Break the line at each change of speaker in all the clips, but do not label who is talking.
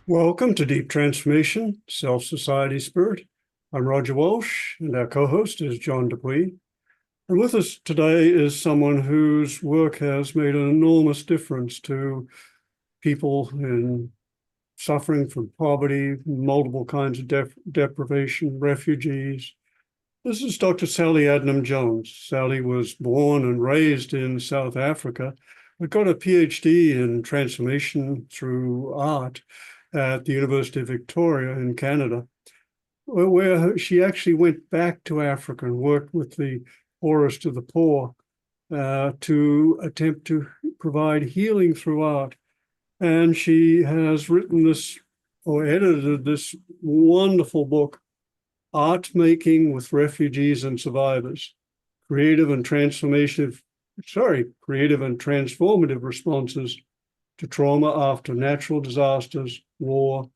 Welcome to Deep Transformation, Self-Society Spirit. I'm Roger Walsh, and our co-host is John Dupuy. And with us today is someone whose work has made an enormous difference to people in suffering from poverty, multiple kinds of deprivation, refugees. This is Dr. Sally Adnams Jones. Sally was born and raised in South Africa, but got a PhD in transformation through art at the University of Victoria in Canada, where she actually went back to Africa and worked with the poorest of the poor to attempt to provide healing through art. And she has written this or edited this wonderful book, Art Making with Refugees and Survivors, creative and transformative responses to trauma after natural disasters, war,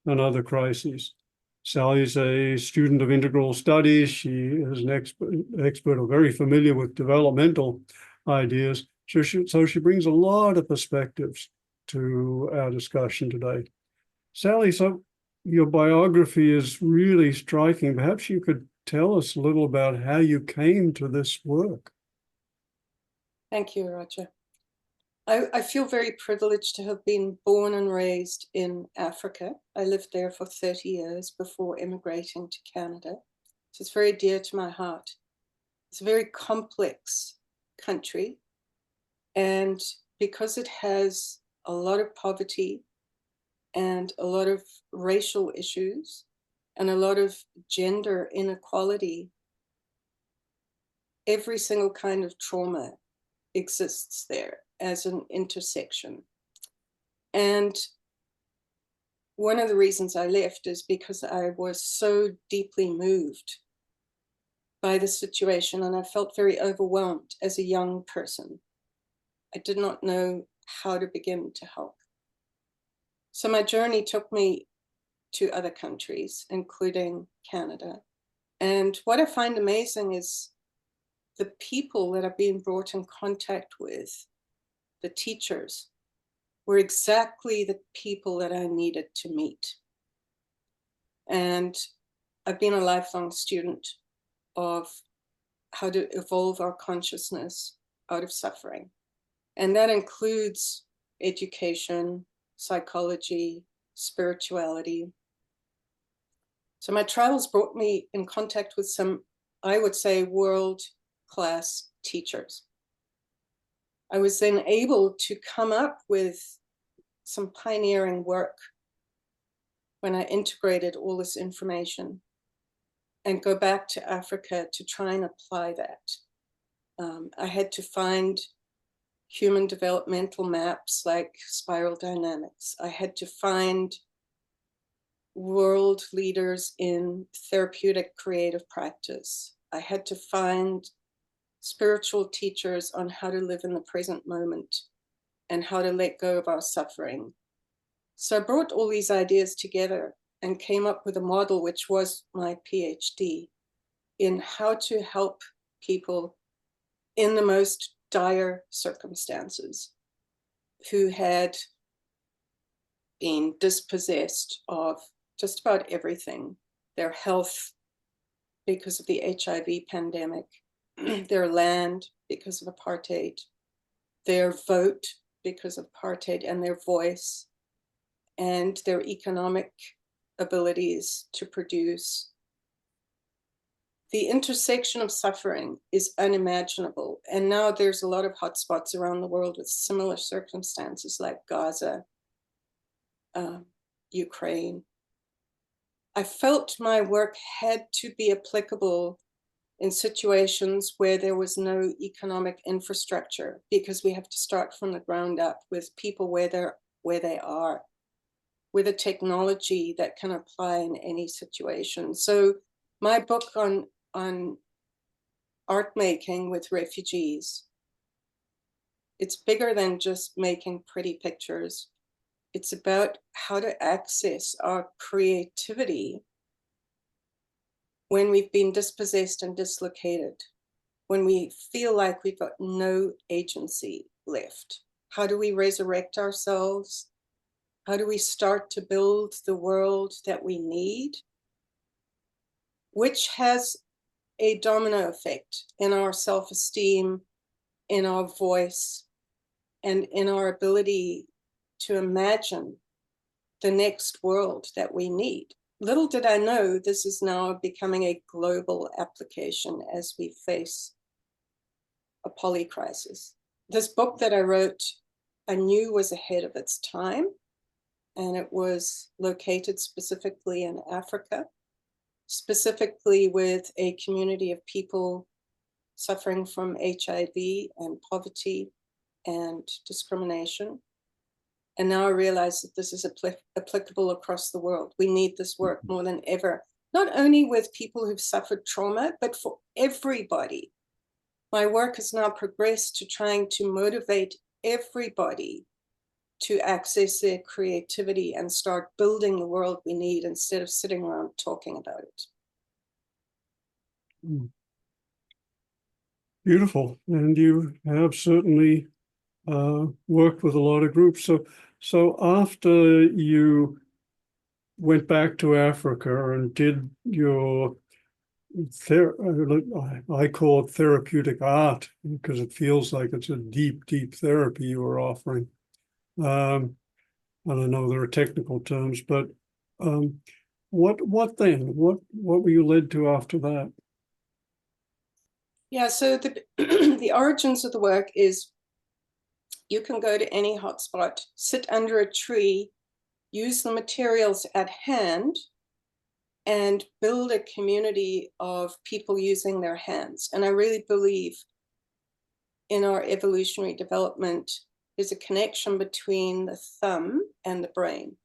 and other crises. Sally's a student of integral studies. She is an expert or very familiar with developmental ideas. So she brings a lot of perspectives to our discussion today. Sally, so your biography is really striking. Perhaps you could tell us a little about how you came to this work.
Thank you, Roger. I feel very privileged to have been born and raised in Africa. I lived there for 30 years before immigrating to Canada. So it's very dear to my heart. It's a very complex country. And because it has a lot of poverty and a lot of racial issues and a lot of gender inequality, every single kind of trauma exists there as an intersection. And one of the reasons I left is because I was so deeply moved by the situation, and I felt very overwhelmed as a young person. I did not know how to begin to help. So my journey took me to other countries, including Canada. And what I find amazing is the people that I've been brought in contact with, the teachers, were exactly the people that I needed to meet. And I've been a lifelong student of how to evolve our consciousness out of suffering. And that includes education, psychology, spirituality. So my travels brought me in contact with some, I would say, world-class teachers. I was then able to come up with some pioneering work when I integrated all this information and go back to Africa to try and apply that. I had to find human developmental maps like spiral dynamics. I had to find world leaders in therapeutic creative practice. I had to find spiritual teachers on how to live in the present moment and how to let go of our suffering. So I brought all these ideas together and came up with a model, which was my PhD, in how to help people in the most dire circumstances who had been dispossessed of just about everything: their health because of the HIV pandemic, their land because of apartheid, their vote because of apartheid, and their voice, and their economic abilities to produce. The intersection of suffering is unimaginable. And now there's a lot of hotspots around the world with similar circumstances like Gaza, Ukraine. I felt my work had to be applicable in situations where there was no economic infrastructure, because we have to start from the ground up with people where they are, with a technology that can apply in any situation. So my book on art making with refugees, it's bigger than just making pretty pictures. It's about how to access our creativity when we've been dispossessed and dislocated, when we feel like we've got no agency left. How do we resurrect ourselves? How do we start to build the world that we need? Which has a domino effect in our self-esteem, in our voice, and in our ability to imagine the next world that we need. Little did I know this is now becoming a global application as we face a polycrisis. This book that I wrote, I knew was ahead of its time, and it was located specifically in Africa, specifically with a community of people suffering from HIV and poverty and discrimination. And now I realize that this is applicable across the world. We need this work more than ever, not only with people who've suffered trauma, but for everybody. My work has now progressed to trying to motivate everybody to access their creativity and start building the world we need instead of sitting around talking about it.
Beautiful. And you have certainly worked with a lot of groups. So after you went back to Africa and did your I call it therapeutic art because it feels like it's a deep, deep therapy you were offering. I don't know there are technical terms, but what then? What were you led to after that?
Yeah, so the the origins of the work is you can go to any hotspot, sit under a tree, use the materials at hand, and build a community of people using their hands. And I really believe in our evolutionary development, there's a connection between the thumb and the brain.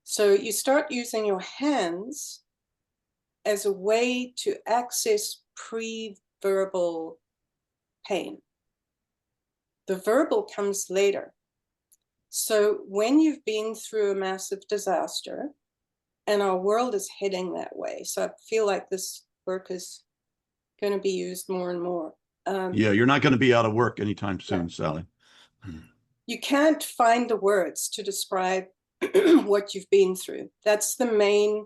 So you start using your hands as a way to access pre-verbal pain. The verbal comes later. So when you've been through a massive disaster, and our world is heading that way, so I feel like this work is going to be used more and more.
Yeah, you're not going to be out of work anytime soon,
no.
Sally.
You can't find the words to describe what you've been through. That's the main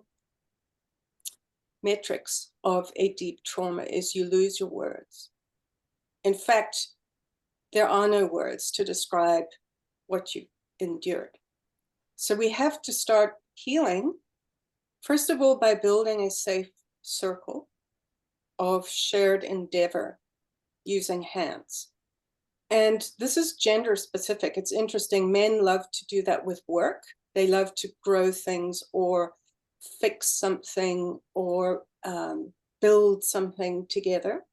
metrics of a deep trauma, is you lose your words. In fact, there are no words to describe what you endured. So we have to start healing, first of all, by building a safe circle of shared endeavor using hands. And this is gender specific. It's interesting. Men love to do that with work. They love to grow things or fix something or build something together.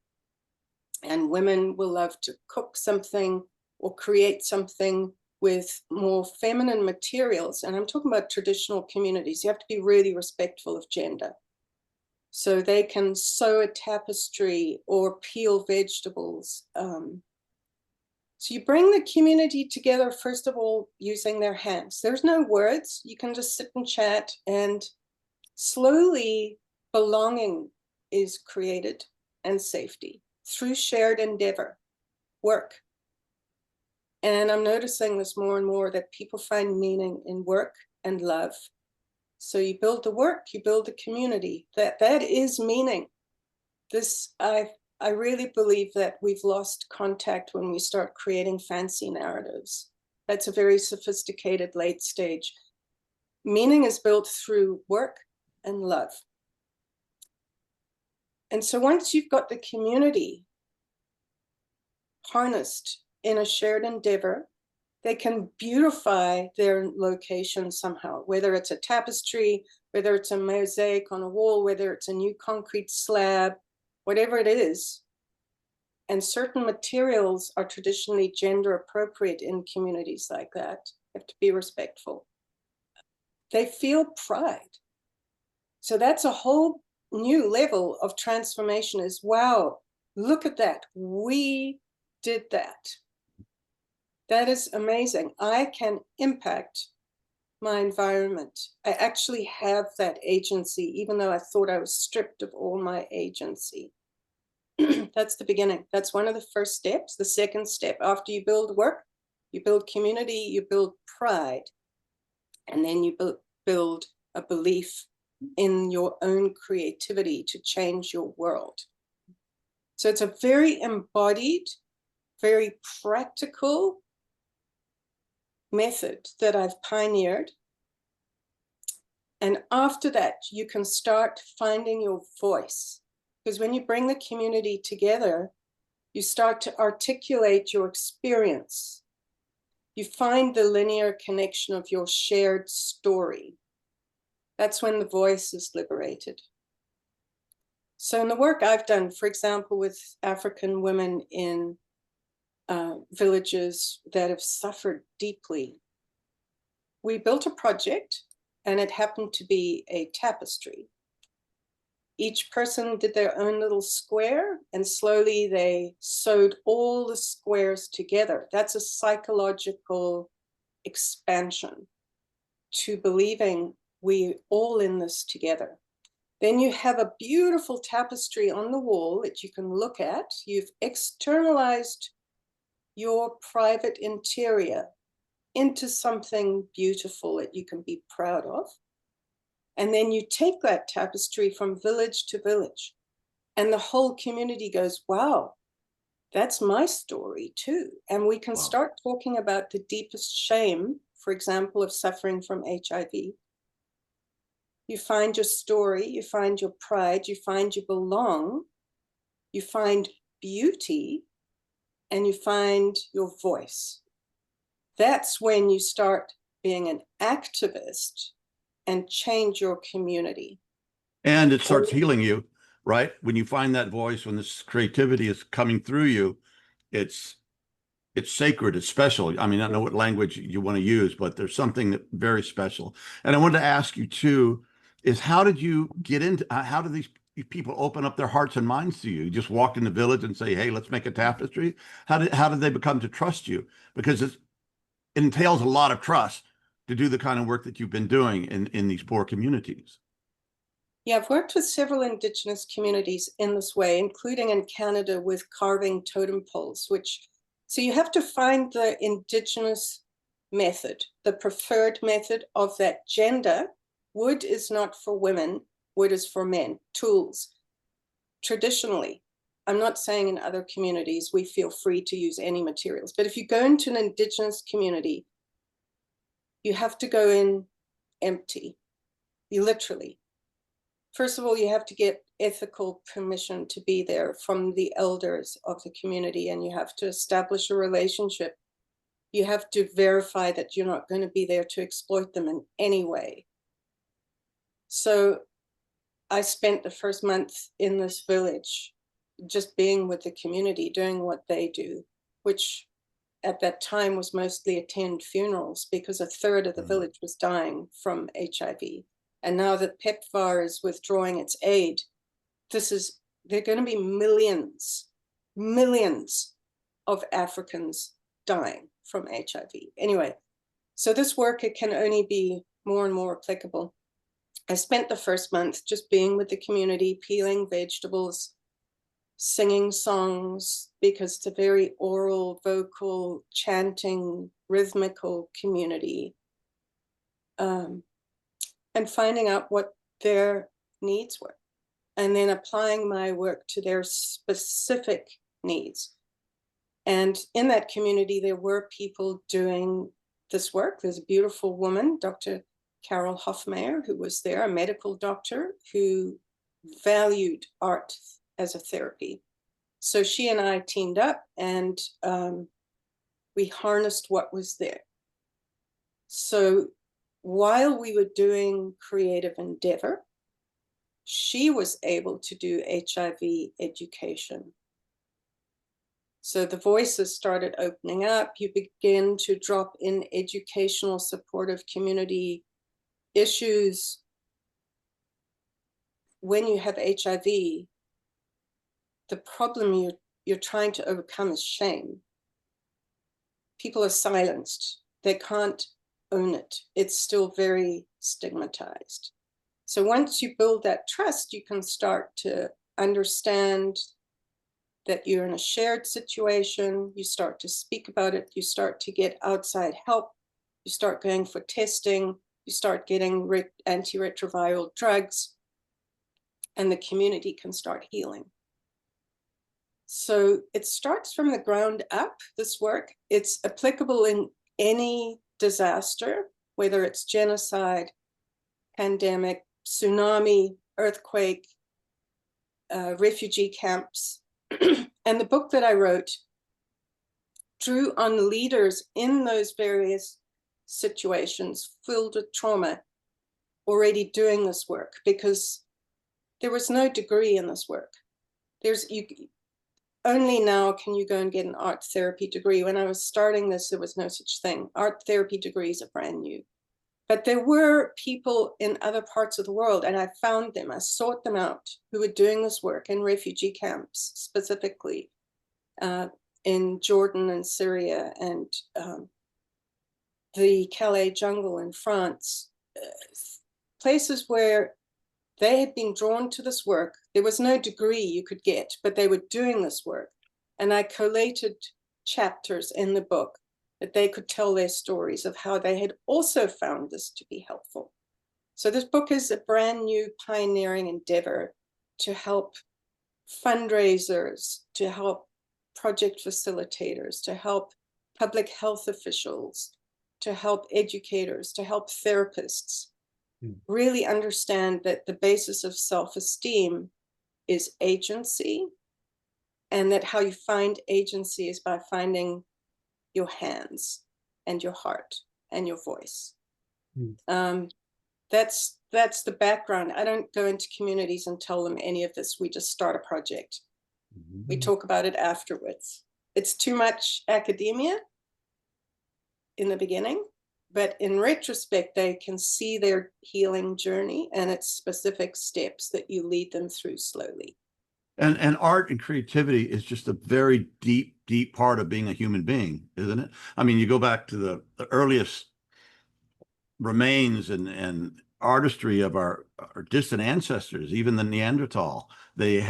And women will love to cook something or create something with more feminine materials. And I'm talking about traditional communities. You have to be really respectful of gender. So they can sew a tapestry or peel vegetables. So you bring the community together, first of all, using their hands. There's no words. You can just sit and chat, and slowly belonging is created and safety through shared endeavor, work. And I'm noticing this more and more, that people find meaning in work and love. So you build the work, you build the community. That is meaning. This, I really believe that we've lost contact when we start creating fancy narratives. That's a very sophisticated late stage. Meaning is built through work and love. And so once you've got the community harnessed in a shared endeavor, they can beautify their location somehow, whether it's a tapestry, whether it's a mosaic on a wall, whether it's a new concrete slab, whatever it is. And certain materials are traditionally gender appropriate in communities like that. You have to be respectful. They feel pride. So that's a whole new level of transformation, is, wow, look at that. We did that. That is amazing. I can impact my environment. I actually have that agency, even though I thought I was stripped of all my agency. That's the beginning. That's one of the first steps. The second step, after you build work, You build community, you build pride, and then you build a belief in your own creativity to change your world. So it's a very embodied, very practical method that I've pioneered. And after that, you can start finding your voice. Because when you bring the community together, you start to articulate your experience. You find the linear connection of your shared story. That's when the voice is liberated. So in the work I've done, for example, with African women in villages that have suffered deeply, we built a project, and it happened to be a tapestry. Each person did their own little square, and slowly they sewed all the squares together. That's a psychological expansion to believing we're all in this together. Then you have a beautiful tapestry on the wall that you can look at. You've externalized your private interior into something beautiful that you can be proud of. And then you take that tapestry from village to village, and the whole community goes, wow, that's my story too. And we can start talking about the deepest shame, for example, of suffering from HIV. You find your story, you find your pride, you find you belong, you find beauty, and you find your voice. That's when you start being an activist and change your community.
And it starts healing you, right? When you find that voice, when this creativity is coming through you, it's sacred, it's special. I mean, I don't know what language you want to use, but there's something that very special. And I wanted to ask you too, is how did you get into, how do these people open up their hearts and minds to you? You just walked in the village and say, hey, let's make a tapestry. How did they become to trust you? Because it entails a lot of trust to do the kind of work that you've been doing in these poor communities.
Yeah, I've worked with several Indigenous communities in this way, including in Canada with carving totem poles, so you have to find the Indigenous method, the preferred method of that gender. Wood is not for women, wood is for men, tools. Traditionally, I'm not saying in other communities we feel free to use any materials, but if you go into an Indigenous community, you have to go in empty, you literally. First of all, you have to get ethical permission to be there from the elders of the community, and you have to establish a relationship. You have to verify that you're not going to be there to exploit them in any way. So I spent the first month in this village just being with the community, doing what they do, which at that time was mostly attend funerals, because a third of the village was dying from HIV. And now that PEPFAR is withdrawing its aid, there are going to be millions of Africans dying from HIV. Anyway, so this work, it can only be more and more applicable. I spent the first month just being with the community, peeling vegetables, singing songs, because it's a very oral, vocal, chanting, rhythmical community. And finding out what their needs were, and then applying my work to their specific needs. And in that community, there were people doing this work. There's a beautiful woman, Dr. Carol Hoffmeyer, who was there, a medical doctor who valued art as a therapy. So she and I teamed up, and we harnessed what was there. So while we were doing creative endeavor, she was able to do HIV education. So the voices started opening up. You begin to drop in educational, supportive community issues. When you have HIV, the problem you're trying to overcome is shame. People are silenced. They can't own it. It's still very stigmatized. So once you build that trust, you can start to understand that you're in a shared situation, you start to speak about it, you start to get outside help, you start going for testing, you start getting antiretroviral drugs, and the community can start healing. So it starts from the ground up, this work. It's applicable in any disaster, whether it's genocide, pandemic, tsunami, earthquake, refugee camps. And the book that I wrote drew on leaders in those various situations filled with trauma already doing this work, because there was no degree in this work. Only now can you go and get an art therapy degree. When I was starting this, there was no such thing. Art therapy degrees are brand new. But there were people in other parts of the world, and I found them, I sought them out, who were doing this work in refugee camps, specifically in Jordan and Syria and the Calais jungle in France, places where they had been drawn to this work. There was no degree you could get, but they were doing this work. And I collated chapters in the book that they could tell their stories of how they had also found this to be helpful. So this book is a brand new pioneering endeavor to help fundraisers, to help project facilitators, to help public health officials, to help educators, to help therapists really understand that the basis of self-esteem is agency, and that how you find agency is by finding your hands and your heart and your voice. That's the background. I don't go into communities and tell them any of this. We just start a project. We talk about it afterwards. It's too much academia in the beginning, but in retrospect, they can see their healing journey and its specific steps that you lead them through slowly.
And art and creativity is just a very deep, deep part of being a human being, isn't it? I mean, you go back to the earliest remains and artistry of our distant ancestors, even the Neanderthal. They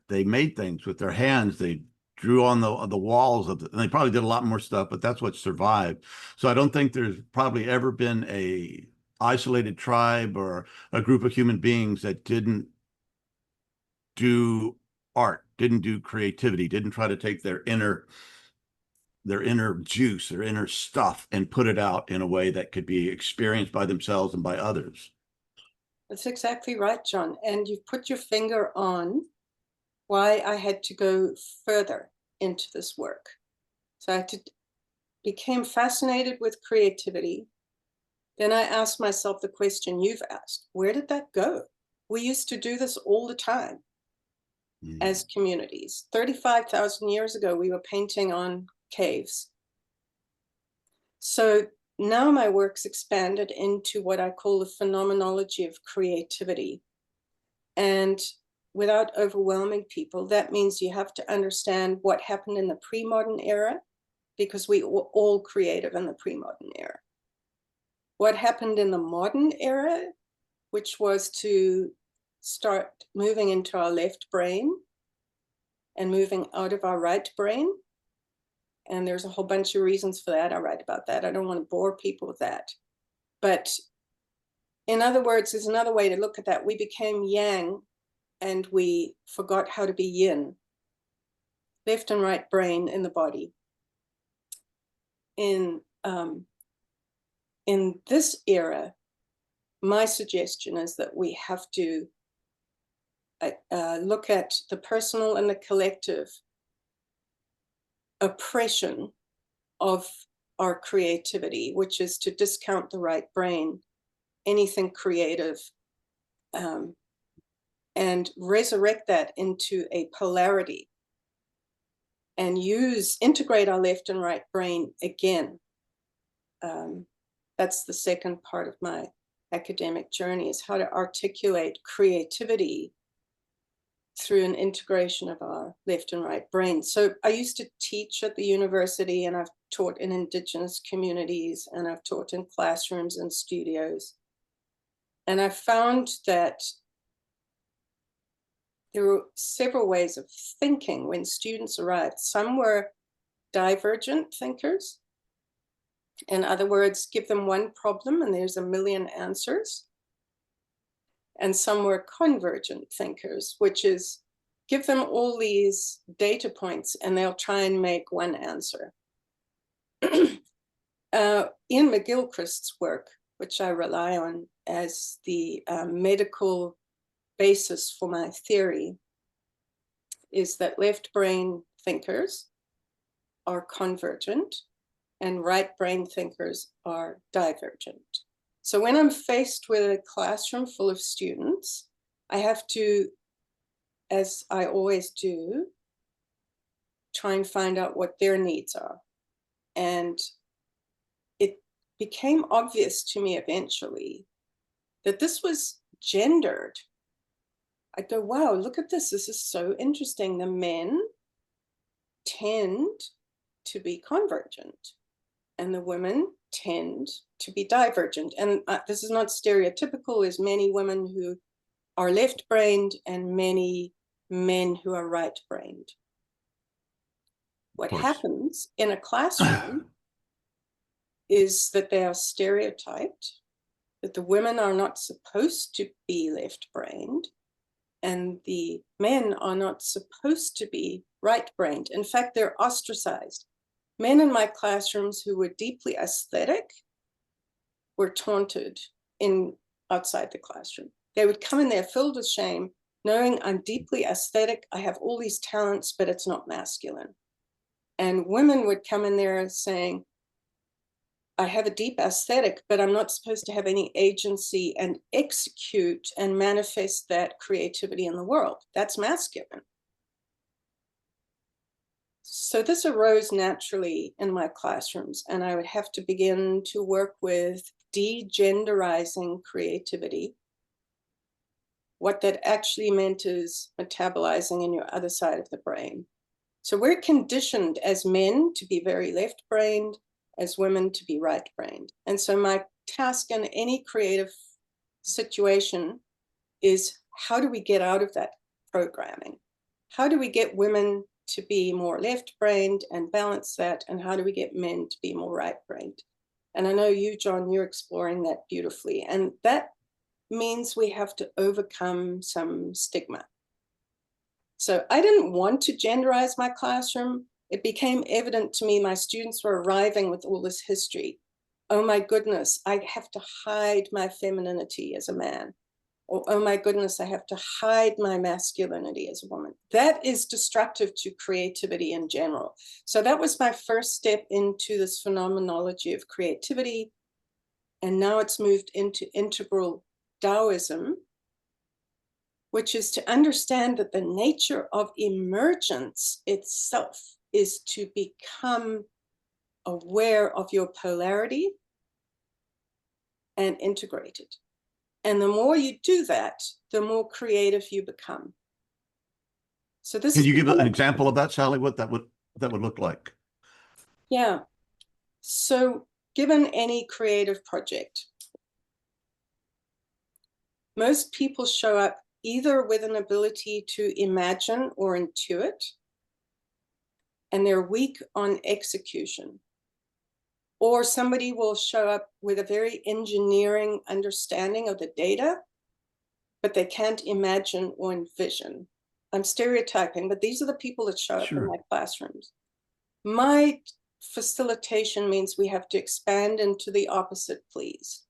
made things with their hands. They drew on the walls of and they probably did a lot more stuff, but that's what survived. So I don't think there's probably ever been a isolated tribe or a group of human beings that didn't do art, didn't do creativity, didn't try to take their inner juice, their inner stuff, and put it out in a way that could be experienced by themselves and by others.
That's exactly right, John. And you've put your finger on why I had to go further into this work. So I became fascinated with creativity. Then I asked myself the question you've asked: where did that go? We used to do this all the time as communities. 35,000 years ago, we were painting on caves. So now my work's expanded into what I call the phenomenology of creativity. And without overwhelming people, that means you have to understand what happened in the pre-modern era, because we were all creative in the pre-modern era. What happened in the modern era, which was to start moving into our left brain and moving out of our right brain. And there's a whole bunch of reasons for that. I write about that. I don't want to bore people with that. But in other words, there's another way to look at that. We became yang and we forgot how to be yin. Left and right brain in the body. In this era, my suggestion is that we have to look at the personal and the collective oppression of our creativity, which is to discount the right brain, anything creative, and resurrect that into a polarity and integrate our left and right brain again. That's the second part of my academic journey, is how to articulate creativity through an integration of our left and right brain. So I used to teach at the university, and I've taught in Indigenous communities, and I've taught in classrooms and studios. And I found that there were several ways of thinking when students arrived. Some were divergent thinkers. In other words, give them one problem and there's a million answers. And some were convergent thinkers, which is give them all these data points and they'll try and make one answer. Ian McGilchrist's work, which I rely on as the medical basis for my theory, is that left brain thinkers are convergent and right brain thinkers are divergent. So when I'm faced with a classroom full of students, I have to, as I always do, try and find out what their needs are. And it became obvious to me eventually that this was gendered. I go, wow, look at this. This is so interesting. The men tend to be convergent and the women tend to be divergent. And this is not stereotypical. There's many women who are left-brained and many men who are right-brained. What happens in a classroom is that they are stereotyped, that the women are not supposed to be left-brained, and the men are not supposed to be right-brained. In fact, they're ostracized. Men in my classrooms who were deeply aesthetic were taunted outside the classroom. They would come in there filled with shame, knowing I'm deeply aesthetic, I have all these talents, but it's not masculine. And women would come in there saying, I have a deep aesthetic, but I'm not supposed to have any agency and execute and manifest that creativity in the world. That's masculine. So this arose naturally in my classrooms, and I would have to begin to work with degenderizing creativity. What that actually meant is metabolizing in your other side of the brain. So we're conditioned as men to be very left-brained, as women to be right-brained. And so my task in any creative situation is, how do we get out of that programming? How do we get women to be more left-brained and balance that? And how do we get men to be more right-brained? And I know you, John, you're exploring that beautifully. And that means we have to overcome some stigma. So I didn't want to genderize my classroom. It became evident to me my students were arriving with all this history. Oh my goodness, I have to hide my femininity as a man. Or, oh my goodness, I have to hide my masculinity as a woman. That is destructive to creativity in general. So that was my first step into this phenomenology of creativity. And now it's moved into integral Daoism, which is to understand that the nature of emergence itself is to become aware of your polarity and integrated. And the more you do that, the more creative you become. So this
Can you give an example of that, Sally? What that would look like?
Yeah. So given any creative project, most people show up either with an ability to imagine or intuit, and they're weak on execution. Or somebody will show up with a very engineering understanding of the data, but they can't imagine or envision. I'm stereotyping, but these are the people that show up in my classrooms. My facilitation means we have to expand into the opposite, please.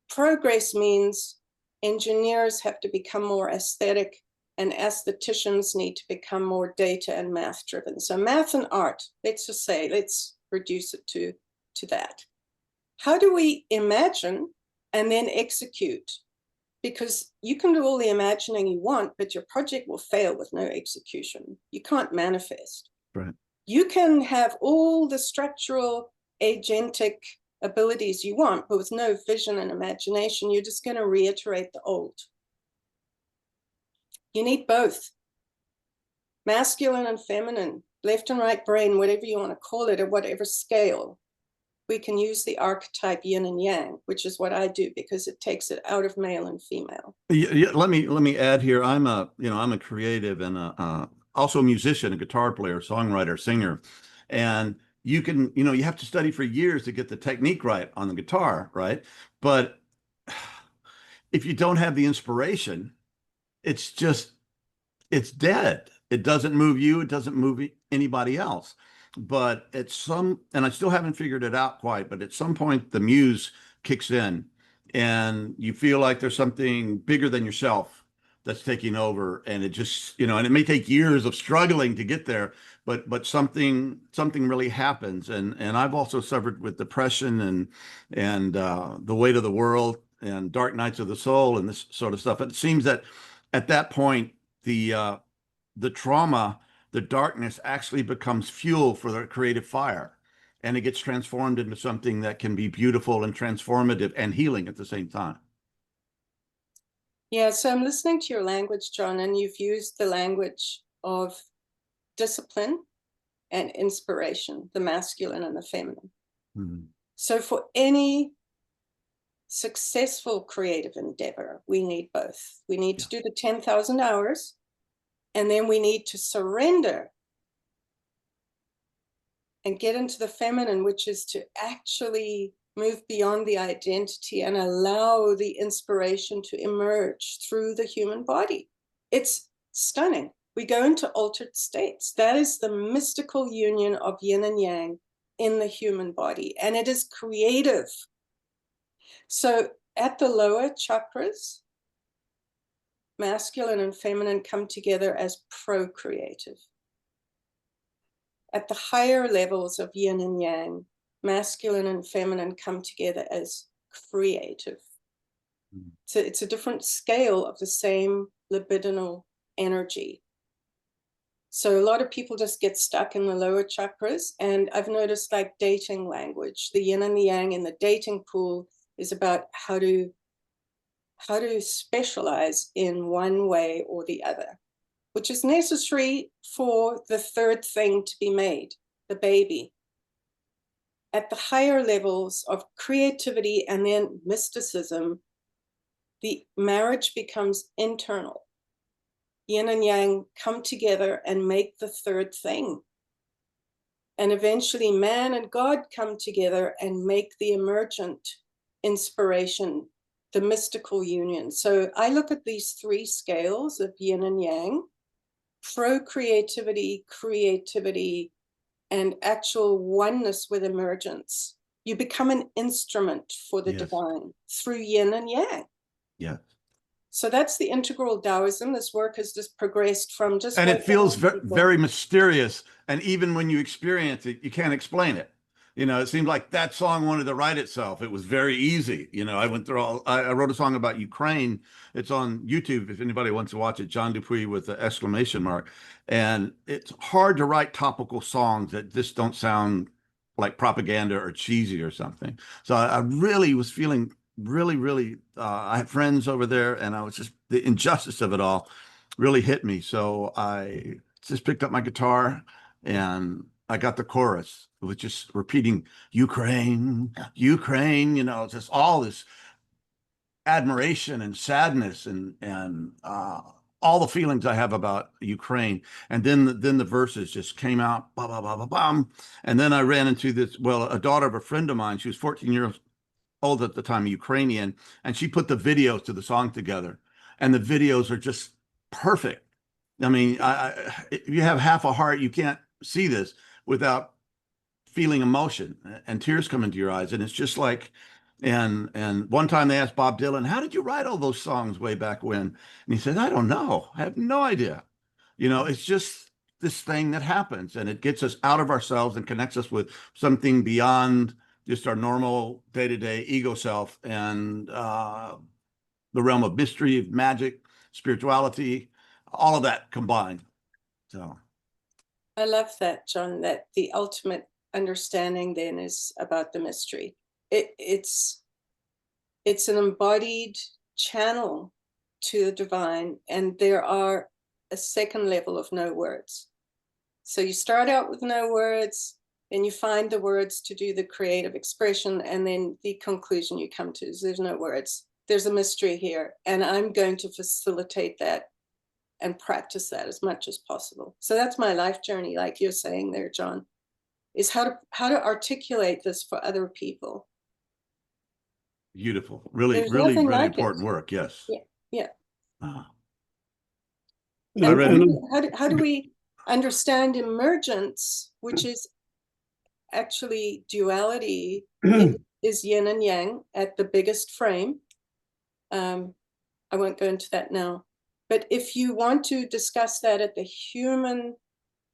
Progress means engineers have to become more aesthetic and aestheticians need to become more data and math driven. So math and art, let's just say, let's reduce it to that. How do we imagine and then execute? Because you can do all the imagining you want, but your project will fail with no execution. You can't manifest.
Right.
You can have all the structural agentic abilities you want, but with no vision and imagination, you're just going to reiterate the old. You need both. Masculine and feminine, left and right brain, whatever you want to call it, at whatever scale. we can use the archetype yin and yang, which is what I do because it takes it out of male and female.
Yeah, let me add here. I'm a creative and also a musician, a guitar player, songwriter, singer, and you have to study for years to get the technique right on the guitar, right? But if you don't have the inspiration, it's dead. It doesn't move you. It doesn't move anybody else. But and I still haven't figured it out quite, but at some point the muse kicks in and you feel like there's something bigger than yourself that's taking over. And it just, and it may take years of struggling to get there, but something really happens. And I've also suffered with depression and the weight of the world and dark nights of the soul and this sort of stuff. It seems that at that point, the trauma, the darkness actually becomes fuel for the creative fire, and it gets transformed into something that can be beautiful and transformative and healing at the same time.
Yeah, so I'm listening to your language, John, and you've used the language of discipline and inspiration, the masculine and the feminine. Mm-hmm. So for any successful creative endeavor, we need both. We need to do the 10,000 hours, and then we need to surrender and get into the feminine, which is to actually move beyond the identity and allow the inspiration to emerge through the human body. It's stunning. We go into altered states. That is the mystical union of yin and yang in the human body, and it is creative. So at the lower chakras, masculine and feminine come together as procreative. At the higher levels of yin and yang, masculine and feminine come together as creative. Mm-hmm. So it's a different scale of the same libidinal energy. So a lot of people just get stuck in the lower chakras. And I've noticed, like dating language, the yin and the yang in the dating pool is about how to specialize in one way or the other, which is necessary for the third thing to be made, the baby. At the higher levels of creativity and then mysticism, the marriage becomes internal. Yin and yang come together and make the third thing. And eventually man and God come together and make the emergent inspiration, the mystical union. So I look at these three scales of yin and yang: procreativity, creativity, and actual oneness with emergence. You become an instrument for the divine through yin and yang. Yeah. So that's the integral Taoism. This work has just progressed from just...
And it feels very mysterious. And even when you experience it, you can't explain it. It seemed like that song wanted to write itself. It was very easy. I wrote a song about Ukraine. It's on YouTube if anybody wants to watch it, John Dupuy with the exclamation mark. And it's hard to write topical songs that just don't sound like propaganda or cheesy or something. So I really was feeling really, I had friends over there, and I was just, the injustice of it all really hit me. So I just picked up my guitar and I got the chorus. It was just repeating Ukraine, Ukraine, just all this admiration and sadness and all the feelings I have about Ukraine. And then the verses just came out, bah, bah, bah, bah, bam. And then I ran into a daughter of a friend of mine. She was 14 years old at the time, Ukrainian, and she put the videos to the song together. And the videos are just perfect. I mean, if you have half a heart, you can't see this without feeling emotion and tears come into your eyes. And it's just like, and one time they asked Bob Dylan, how did you write all those songs way back when? And he said, I don't know. I have no idea. It's just this thing that happens, and it gets us out of ourselves and connects us with something beyond just our normal day-to-day ego self and the realm of mystery, magic, spirituality, all of that combined. So
I love that, John, that the ultimate understanding then is about the mystery. It's an embodied channel to the divine, and there are a second level of no words. So you start out with no words, Then you find the words to do the creative expression, and then the conclusion you come to is there's no words. There's a mystery here, and I'm going to facilitate that and practice that as much as possible. So that's my life journey, like you're saying there, John, is how to articulate this for other people.
Beautiful. Really,
There's
really,
nothing
really
like
important
it.
work. Yes.
Yeah, yeah.
I read
And how do we understand emergence, which is actually duality, is yin and yang at the biggest frame. I won't go into that now. But if you want to discuss that at the human,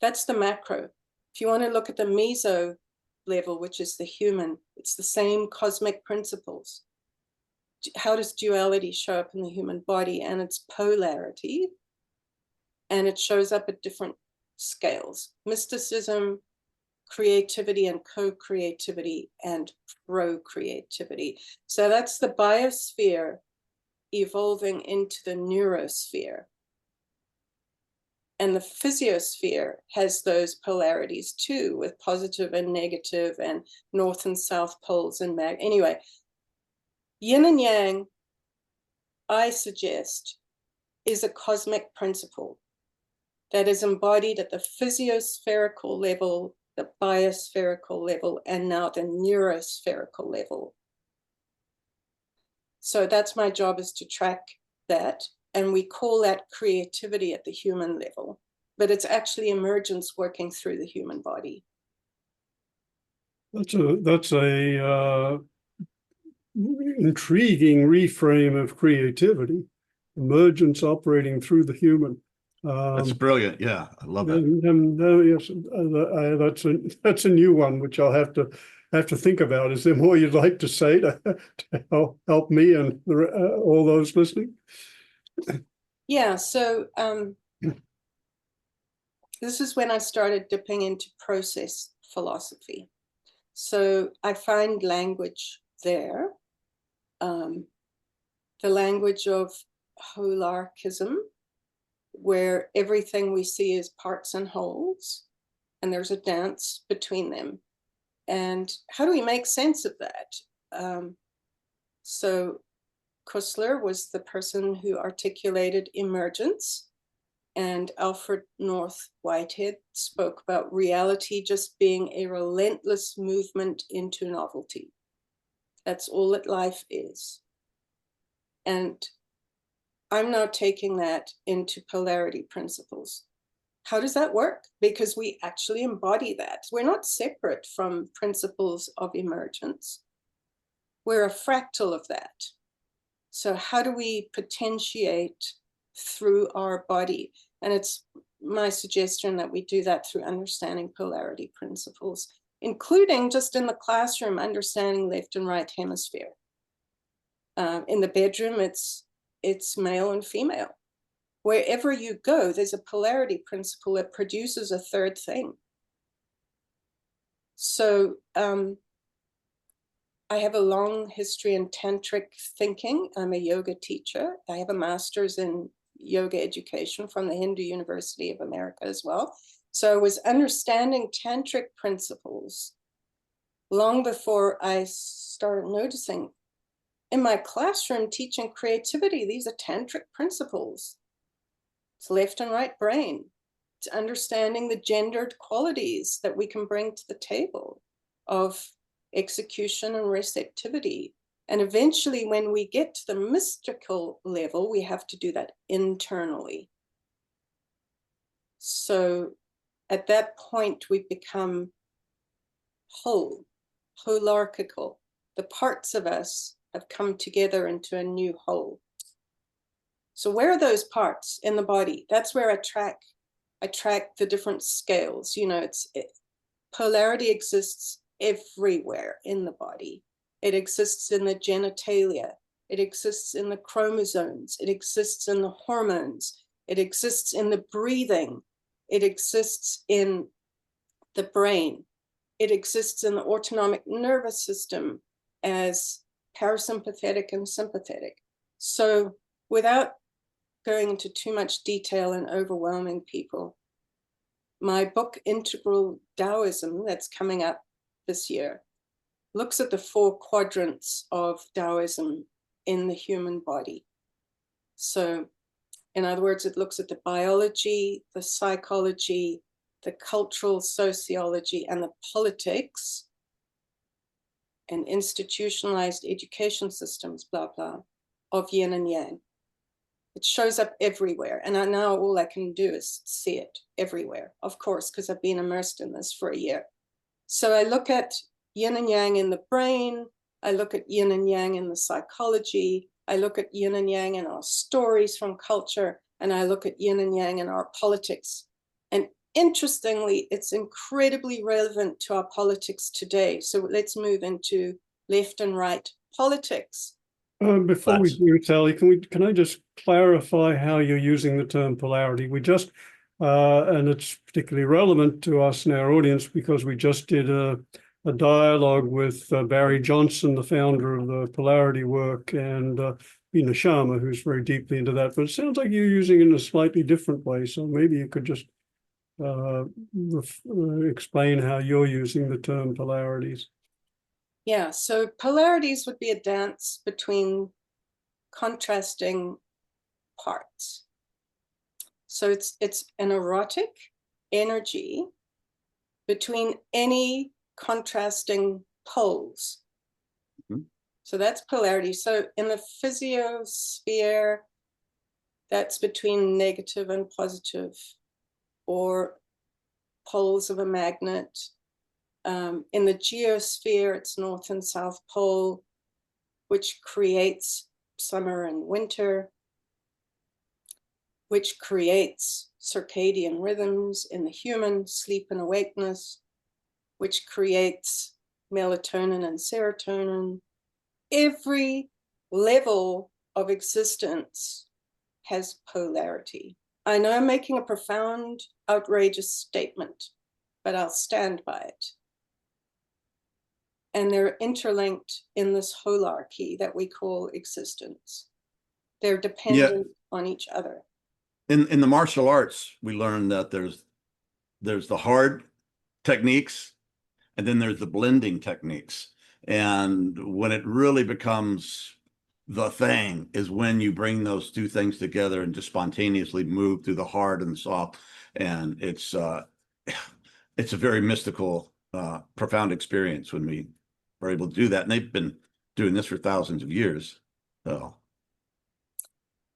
that's the macro. If you want to look at the meso level, which is the human, it's the same cosmic principles. How does duality show up in the human body? And it's polarity. And it shows up at different scales. Mysticism, creativity and co-creativity, and procreativity. So that's the biosphere evolving into the neurosphere. And the physiosphere has those polarities too, with positive and negative and north and south poles and anyway, yin and yang, I suggest, is a cosmic principle that is embodied at the physiospherical level, the biospherical level, and now the neurospherical level. So that's my job, is to track that. And we call that creativity at the human level, but it's actually emergence working through the human body.
That's a intriguing reframe of creativity, emergence operating through the human.
That's brilliant. Yeah, I love that.
Yes, that's a new one, which I'll have to think about. Is there more you'd like to say to help me and all those listening?
Yeah, so this is when I started dipping into process philosophy. So I find language there, the language of holarchism, where everything we see is parts and wholes, and there's a dance between them. And how do we make sense of that? So Kussler was the person who articulated emergence, and Alfred North Whitehead spoke about reality just being a relentless movement into novelty. That's all that life is. And I'm now taking that into polarity principles. How does that work? Because we actually embody that. We're not separate from principles of emergence. We're a fractal of that. So how do we potentiate through our body? And it's my suggestion that we do that through understanding polarity principles, including just in the classroom, understanding left and right hemisphere. In the bedroom, it's male and female. Wherever you go, there's a polarity principle that produces a third thing. So I have a long history in tantric thinking. I'm a yoga teacher. I have a master's in yoga education from the Hindu University of America as well. So I was understanding tantric principles long before I started noticing in my classroom teaching creativity, these are tantric principles. It's left and right brain. It's understanding the gendered qualities that we can bring to the table of execution and receptivity. And eventually, when we get to the mystical level, we have to do that internally. So at that point, we become whole, holarchical. The parts of us have come together into a new whole. So where are those parts in the body? That's where I track the different scales. You know, polarity exists everywhere in the body. It exists in the genitalia. It exists in the chromosomes. It exists in the hormones. It exists in the breathing. It exists in the brain. It exists in the autonomic nervous system as parasympathetic and sympathetic. So without going into too much detail and overwhelming people, my book, Integral Taoism, that's coming up this year, looks at the 4 quadrants of Daoism in the human body. So, in other words, it looks at the biology, the psychology, the cultural sociology, and the politics and institutionalized education systems, blah, blah, of yin and yang. It shows up everywhere. And now all I can do is see it everywhere, of course, because I've been immersed in this for a year. So I look at yin and yang in the brain. I look at yin and yang in the psychology. I look at yin and yang in our stories from culture. And I look at yin and yang in our politics. And interestingly, it's incredibly relevant to our politics today. So let's move into left and right politics.
Before we do, Sally, can I just clarify how you're using the term polarity? We just, and it's particularly relevant to us and our audience because we just did a dialogue with Barry Johnson, the founder of the polarity work, and Bina Sharma, who's very deeply into that. But it sounds like you're using it in a slightly different way. So maybe you could just explain how you're using the term polarities.
Yeah, so polarities would be a dance between contrasting parts. So it's an erotic energy between any contrasting poles. Mm-hmm. So that's polarity. So in the physiosphere, that's between negative and positive, or poles of a magnet. In the geosphere, it's north and south pole, which creates summer and winter, which creates circadian rhythms in the human, sleep and awakeness, which creates melatonin and serotonin. Every level of existence has polarity. I know I'm making a profound, outrageous statement, but I'll stand by it. And they're interlinked in this holarchy that we call existence. They're dependent on each other.
In the martial arts, we learned that there's the hard techniques, and then there's the blending techniques. And when it really becomes the thing is when you bring those two things together and just spontaneously move through the hard and the soft. And it's a very mystical, profound experience when we are able to do that. And they've been doing this for thousands of years. So.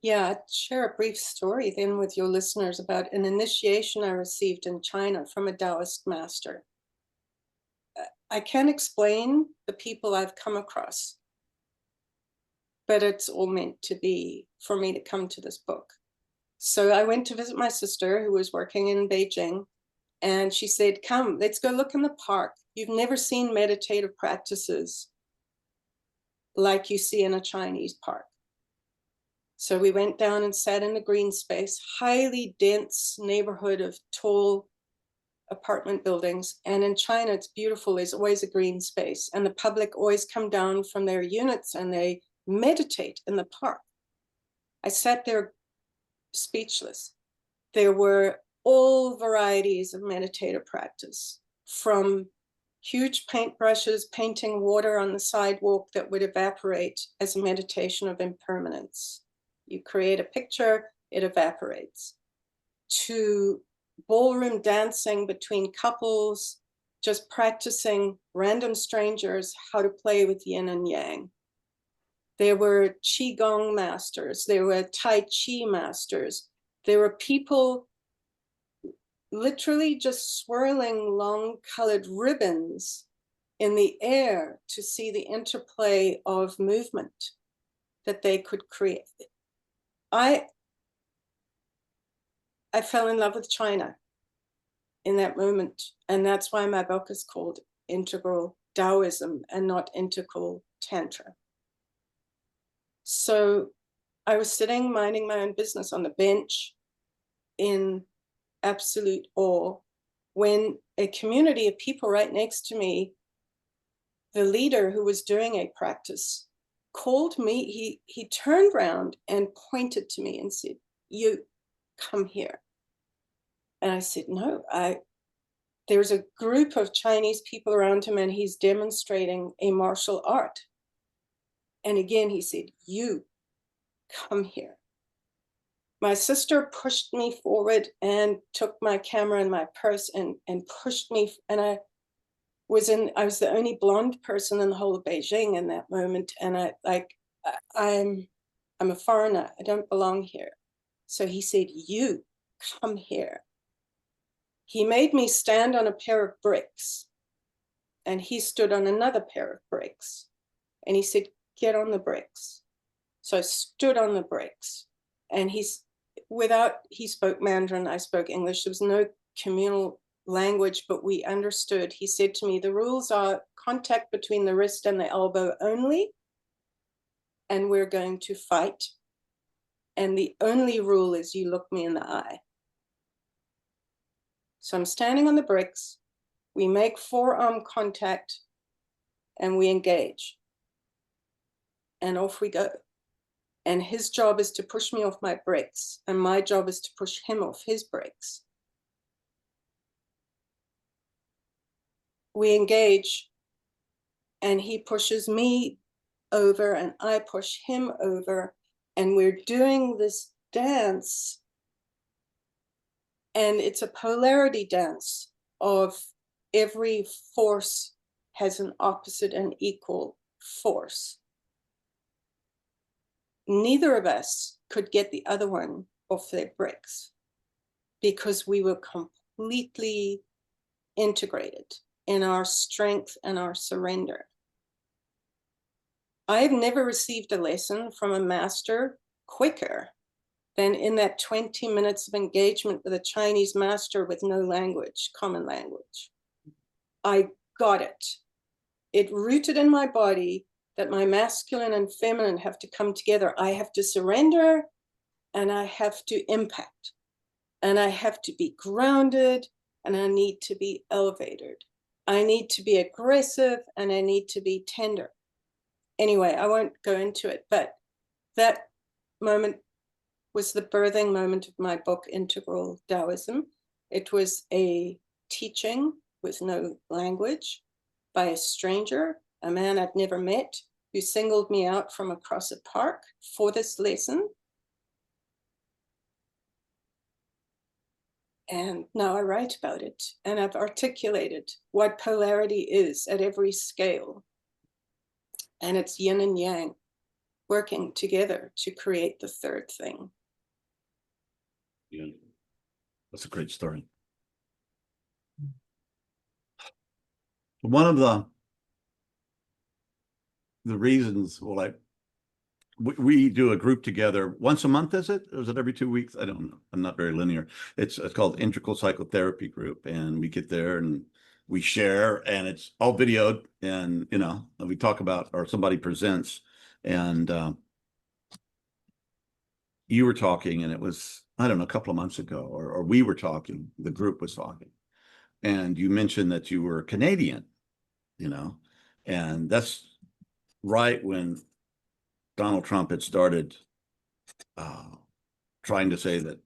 Yeah, I'd share a brief story then with your listeners about an initiation I received in China from a Taoist master. I can't explain the people I've come across, but it's all meant to be for me to come to this book. So I went to visit my sister who was working in Beijing, and she said, come, let's go look in the park. You've never seen meditative practices like you see in a Chinese park. So we went down and sat in the green space, highly dense neighborhood of tall apartment buildings. And in China, it's beautiful. There's always a green space. And the public always come down from their units and they meditate in the park. I sat there speechless. There were all varieties of meditative practice, from huge paintbrushes painting water on the sidewalk that would evaporate as a meditation of impermanence. You create a picture, it evaporates, to ballroom dancing between couples, just practicing random strangers how to play with yin and yang. There were Qigong masters, there were Tai Chi masters, there were people literally just swirling long colored ribbons in the air to see the interplay of movement that they could create. I fell in love with China in that moment. And that's why my book is called Integral Taoism and not Integral Tantra. So I was sitting, minding my own business on the bench in absolute awe when a community of people right next to me, the leader who was doing a practice, called me. He turned around and pointed to me and said, you come here. And I said, no, there's a group of Chinese people around him and he's demonstrating a martial art. And again, he said, you come here. My sister pushed me forward and took my camera and my purse and pushed me. And I was the only blonde person in the whole of Beijing in that moment. And I'm a foreigner. I don't belong here. So he said, you come here. He made me stand on a pair of bricks and he stood on another pair of bricks and he said, get on the bricks. So I stood on the bricks and he spoke Mandarin, I spoke English. There was no communal language, but we understood. He said to me, the rules are contact between the wrist and the elbow only, and we're going to fight. And the only rule is you look me in the eye. So I'm standing on the bricks, we make forearm contact, and we engage. And off we go. And his job is to push me off my bricks, and my job is to push him off his bricks. We engage, and he pushes me over, and I push him over, and we're doing this dance. And it's a polarity dance of every force has an opposite and equal force. Neither of us could get the other one off their bricks because we were completely integrated in our strength and our surrender. I have never received a lesson from a master quicker than in that 20 minutes of engagement with a Chinese master with no language, common language. I got it. It rooted in my body that my masculine and feminine have to come together. I have to surrender and I have to impact and I have to be grounded and I need to be elevated. I need to be aggressive and I need to be tender. Anyway, I won't go into it, but that moment was the birthing moment of my book, Integral Taoism. It was a teaching with no language by a stranger, a man I'd never met, who singled me out from across a park for this lesson. And now I write about it, and I've articulated what polarity is at every scale. And it's yin and yang working together to create the third thing.
Yeah, that's a great story. One of the reasons, well, we do a group together once a month, is it? Or is it every 2 weeks? I don't know. I'm not very linear. It's called Integral Psychotherapy Group, and we get there and we share, and it's all videoed, and we talk about, or somebody presents, and you were talking, and it was, I don't know, a couple of months ago, or we were talking, the group was talking, and you mentioned that you were Canadian, and that's right when Donald Trump had started trying to say that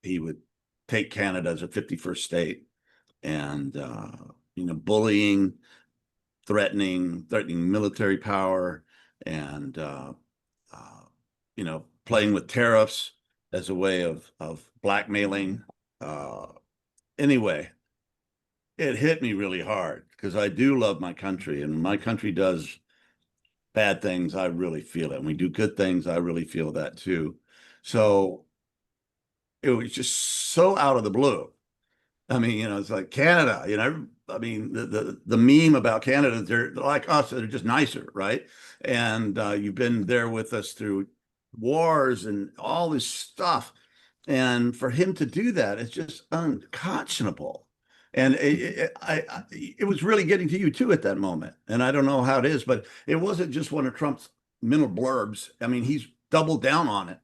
he would take Canada as a 51st state, and bullying, threatening military power, and playing with tariffs as a way of blackmailing. Anyway, it hit me really hard because I do love my country, and my country does bad things, I really feel it. And we do good things, I really feel that too. So it was just so out of the blue. I mean, it's like Canada, I mean, the meme about Canada, they're like us, they're just nicer, right? And you've been there with us through wars and all this stuff. And for him to do that, it's just unconscionable. And it was really getting to you too at that moment. And I don't know how it is, but it wasn't just one of Trump's mental blurbs. I mean, he's doubled down on it,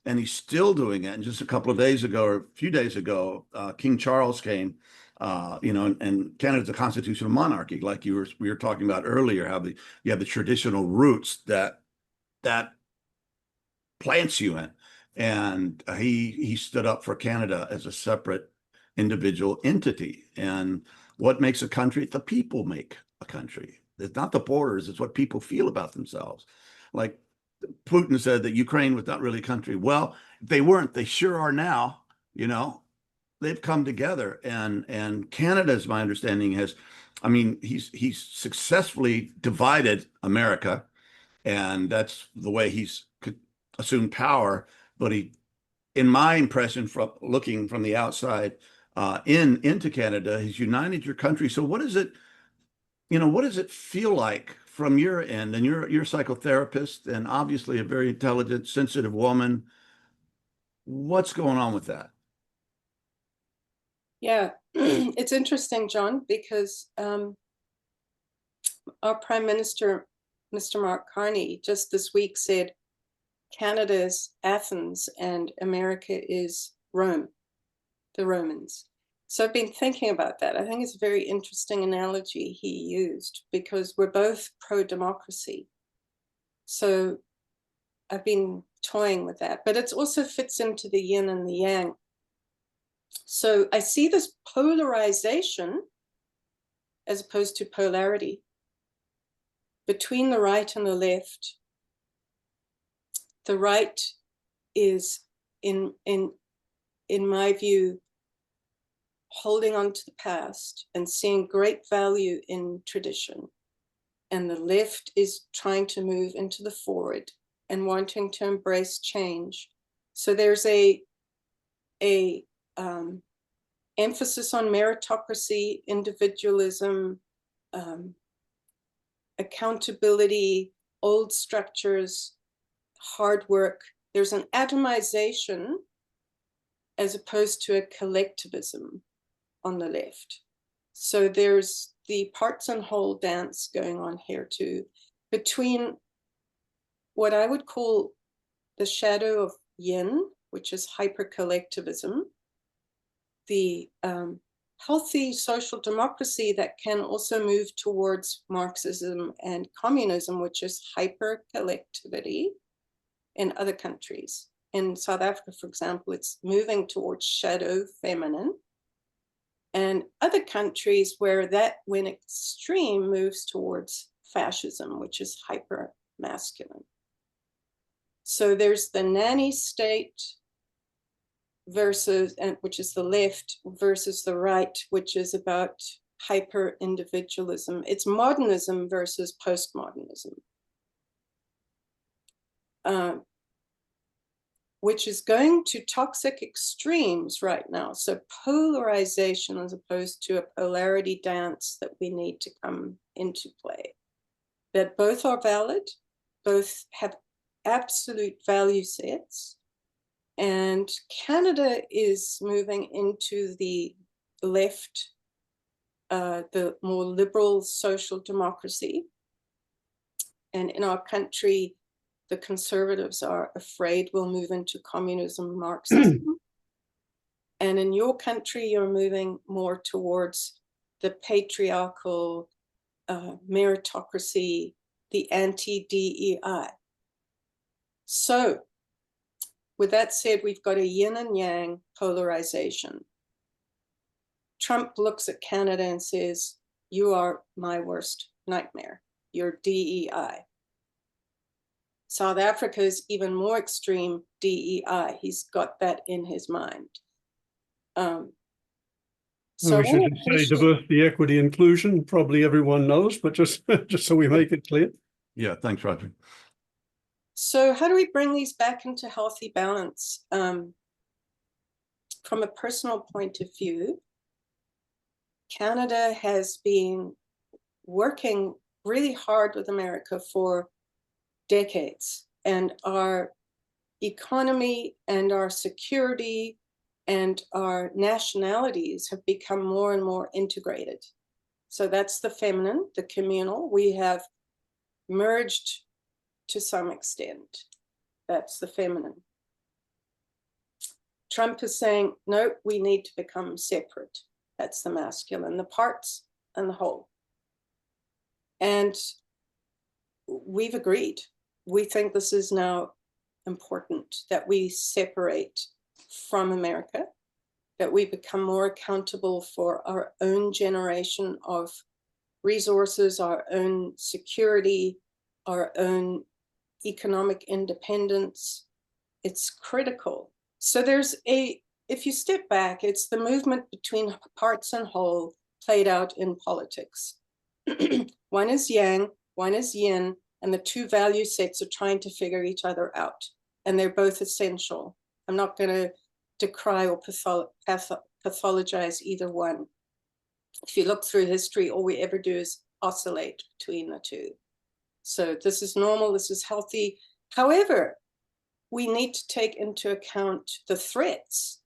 and he's still doing it. And just a couple of days ago, or a few days ago, King Charles came, and Canada's a constitutional monarchy, like we were talking about earlier, how you have the traditional roots that plants you in. And he stood up for Canada as a separate individual entity. And what makes a country? The people make a country. It's not the borders, it's what people feel about themselves. Like Putin said that Ukraine was not really a country. Well, they weren't. They sure are now. You know, they've come together, and Canada, as my understanding, has, I mean, he's successfully divided America, and that's the way he's assumed power. But he, in my impression from looking from the outside into Canada, he's united your country. So what is it? What does it feel like from your end? And you're a psychotherapist and obviously a very intelligent, sensitive woman. What's going on with that?
Yeah, it's interesting, John, because our Prime Minister, Mr. Mark Carney, just this week said Canada is Athens and America is Rome, the Romans. So I've been thinking about that. I think it's a very interesting analogy he used because we're both pro-democracy. So I've been toying with that, but it also fits into the yin and the yang. So I see this polarization as opposed to polarity between the right and the left. The right is, in my view, holding on to the past and seeing great value in tradition. And the left is trying to move into the forward and wanting to embrace change. So there's a emphasis on meritocracy, individualism, accountability, old structures, hard work. There's an atomization as opposed to a collectivism on the left. So there's the parts and whole dance going on here too, between what I would call the shadow of yin, which is hyper-collectivism, the healthy social democracy that can also move towards Marxism and communism, which is hyper-collectivity in other countries. In South Africa, for example, it's moving towards shadow feminine. And other countries where that, when extreme, moves towards fascism, which is hyper masculine. So there's the nanny state versus, and which is the left, versus the right, which is about hyper individualism. It's modernism versus postmodernism, which is going to toxic extremes right now. So polarization as opposed to a polarity dance that we need to come into play. That both are valid, both have absolute value sets. And Canada is moving into the left, the more liberal social democracy. And in our country, the conservatives are afraid we'll move into communism, Marxism. And in your country, you're moving more towards the patriarchal meritocracy, the anti-DEI. So with that said, we've got a yin and yang polarization. Trump looks at Canada and says, you are my worst nightmare. You're DEI. South Africa is even more extreme DEI. He's got that in his mind. So
we should say diversity, equity, inclusion. Probably everyone knows, but just so we make it clear.
Yeah, thanks, Roger.
So how do we bring these back into healthy balance? From a personal point of view, Canada has been working really hard with America for decades, and our economy and our security and our nationalities have become more and more integrated. So that's the feminine, the communal. We have merged to some extent. That's the feminine. Trump is saying, no, we need to become separate. That's the masculine, the parts and the whole. And we've agreed. We think this is now important that we separate from America, that we become more accountable for our own generation of resources, our own security, our own economic independence. It's critical. So if you step back, it's the movement between parts and whole played out in politics. One is yang, one is yin, and the two value sets are trying to figure each other out. And they're both essential. I'm not going to decry or pathologize either one. If you look through history, all we ever do is oscillate between the two. So this is normal, this is healthy. However, we need to take into account the threats,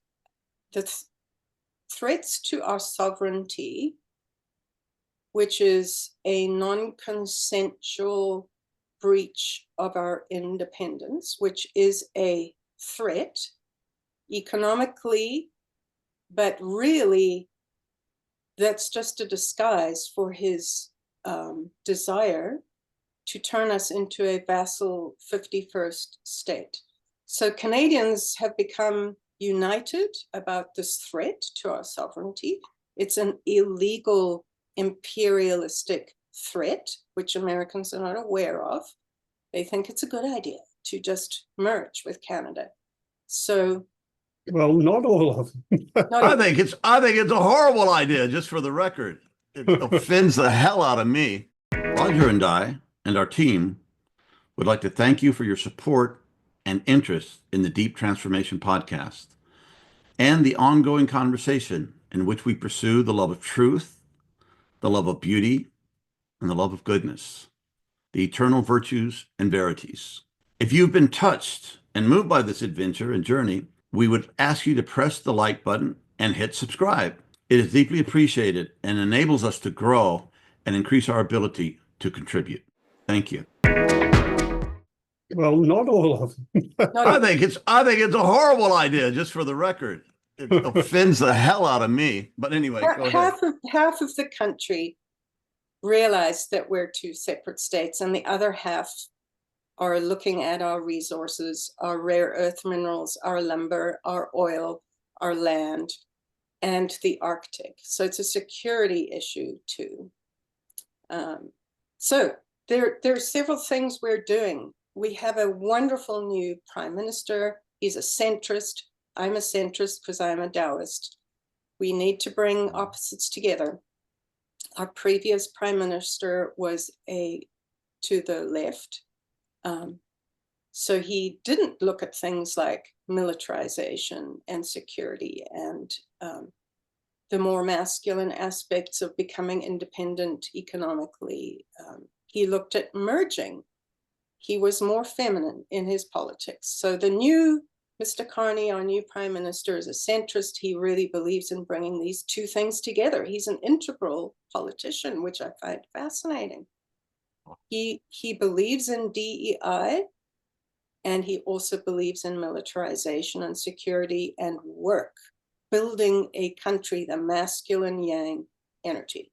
threats to our sovereignty, which is a non-consensual breach of our independence, which is a threat economically, but really that's just a disguise for his desire to turn us into a vassal 51st state. So Canadians have become united about this threat to our sovereignty. It's an illegal imperialistic threat, which Americans are not aware of. They think it's a good idea to just merge with Canada. So,
well, not all of them.
I think it's a horrible idea, just for the record. It offends the hell out of me. Roger and I and our team would like to thank you for your support and interest in the Deep Transformation Podcast and the ongoing conversation in which we pursue the love of truth, the love of beauty, and the love of goodness, the eternal virtues and verities. If you've been touched and moved by this adventure and journey, we would ask you to press the like button and hit subscribe. It is deeply appreciated and enables us to grow and increase our ability to contribute. Thank you.
Well, not all of them.
I think it's a horrible idea, just for the record. It offends the hell out of me. But anyway, go ahead.
Half of the country realize that we're two separate states, and the other half are looking at our resources, our rare earth minerals, our lumber, our oil, our land, and the Arctic. So it's a security issue too. So there are several things we're doing. We have a wonderful new prime minister. He's a centrist. I'm a centrist because I'm a Daoist. We need to bring opposites together. Our previous prime minister was to the left. So he didn't look at things like militarization and security and the more masculine aspects of becoming independent economically. He looked at merging. He was more feminine in his politics. So the new Mr. Carney, our new prime minister, is a centrist. He really believes in bringing these two things together. He's an integral politician, which I find fascinating. He believes in DEI, and he also believes in militarization and security and work, building a country, the masculine yang energy.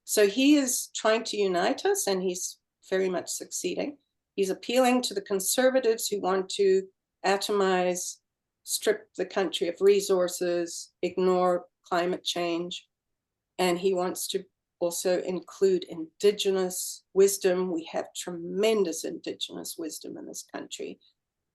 So he is trying to unite us, and he's very much succeeding. He's appealing to the conservatives who want to atomize, strip the country of resources, ignore climate change. And he wants to also include indigenous wisdom. We have tremendous indigenous wisdom in this country.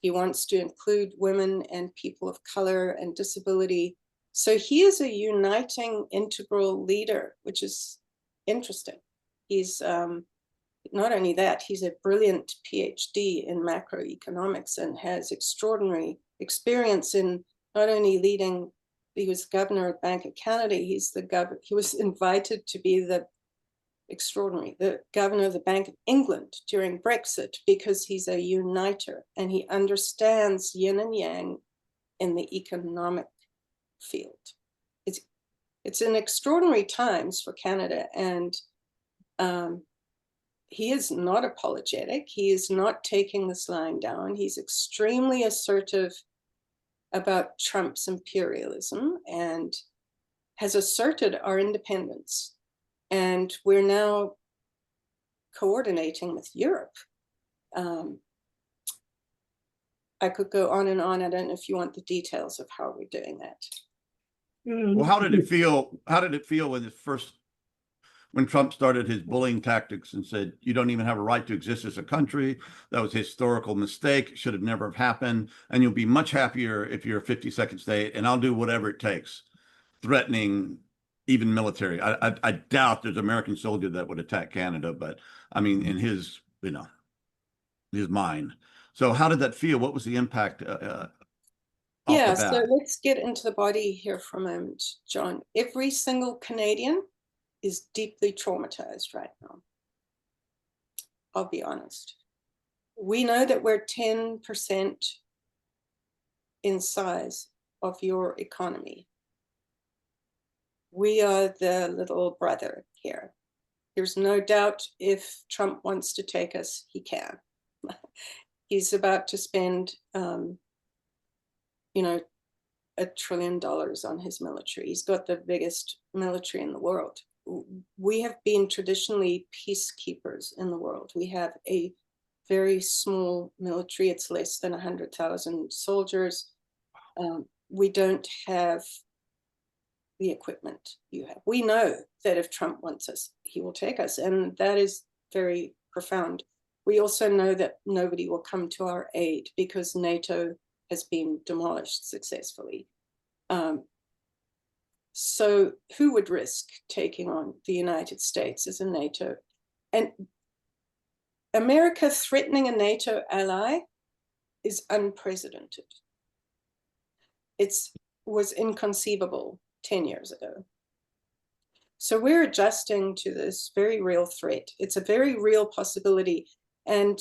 He wants to include women and people of color and disability. So he is a uniting integral leader, which is interesting. He's not only that, he's a brilliant PhD in macroeconomics and has extraordinary experience in not only leading. He was governor of Bank of Canada. He was invited to be the governor of the Bank of England during Brexit, because he's a uniter and he understands yin and yang in the economic field. It's in extraordinary times for Canada, and he is not apologetic. He is not taking this lying down. He's extremely assertive about Trump's imperialism and has asserted our independence. And we're now coordinating with Europe. I could go on and on. I don't know if you want the details of how we're doing that.
Well, how did it feel? How did it feel when Trump started his bullying tactics and said, you don't even have a right to exist as a country. That was a historical mistake. Should have never have happened. And you'll be much happier if you're a 52nd state, and I'll do whatever it takes, threatening even military. I doubt there's an American soldier that would attack Canada, but I mean, in his, his mind. So how did that feel? What was the impact off
Yeah,
the
so
bat?
let's get into the body here for a moment, John. Every single Canadian is deeply traumatized right now. I'll be honest. We know that we're 10% in size of your economy. We are the little brother here. There's no doubt if Trump wants to take us, he can. He's about to spend, $1 trillion on his military. He's got the biggest military in the world. We have been traditionally peacekeepers in the world. We have a very small military. It's less than 100,000 soldiers. We don't have the equipment you have. We know that if Trump wants us, he will take us. And that is very profound. We also know that nobody will come to our aid because NATO has been demolished successfully. So who would risk taking on the United States as a NATO? And America threatening a NATO ally is unprecedented. It was inconceivable 10 years ago. So we're adjusting to this very real threat. It's a very real possibility. And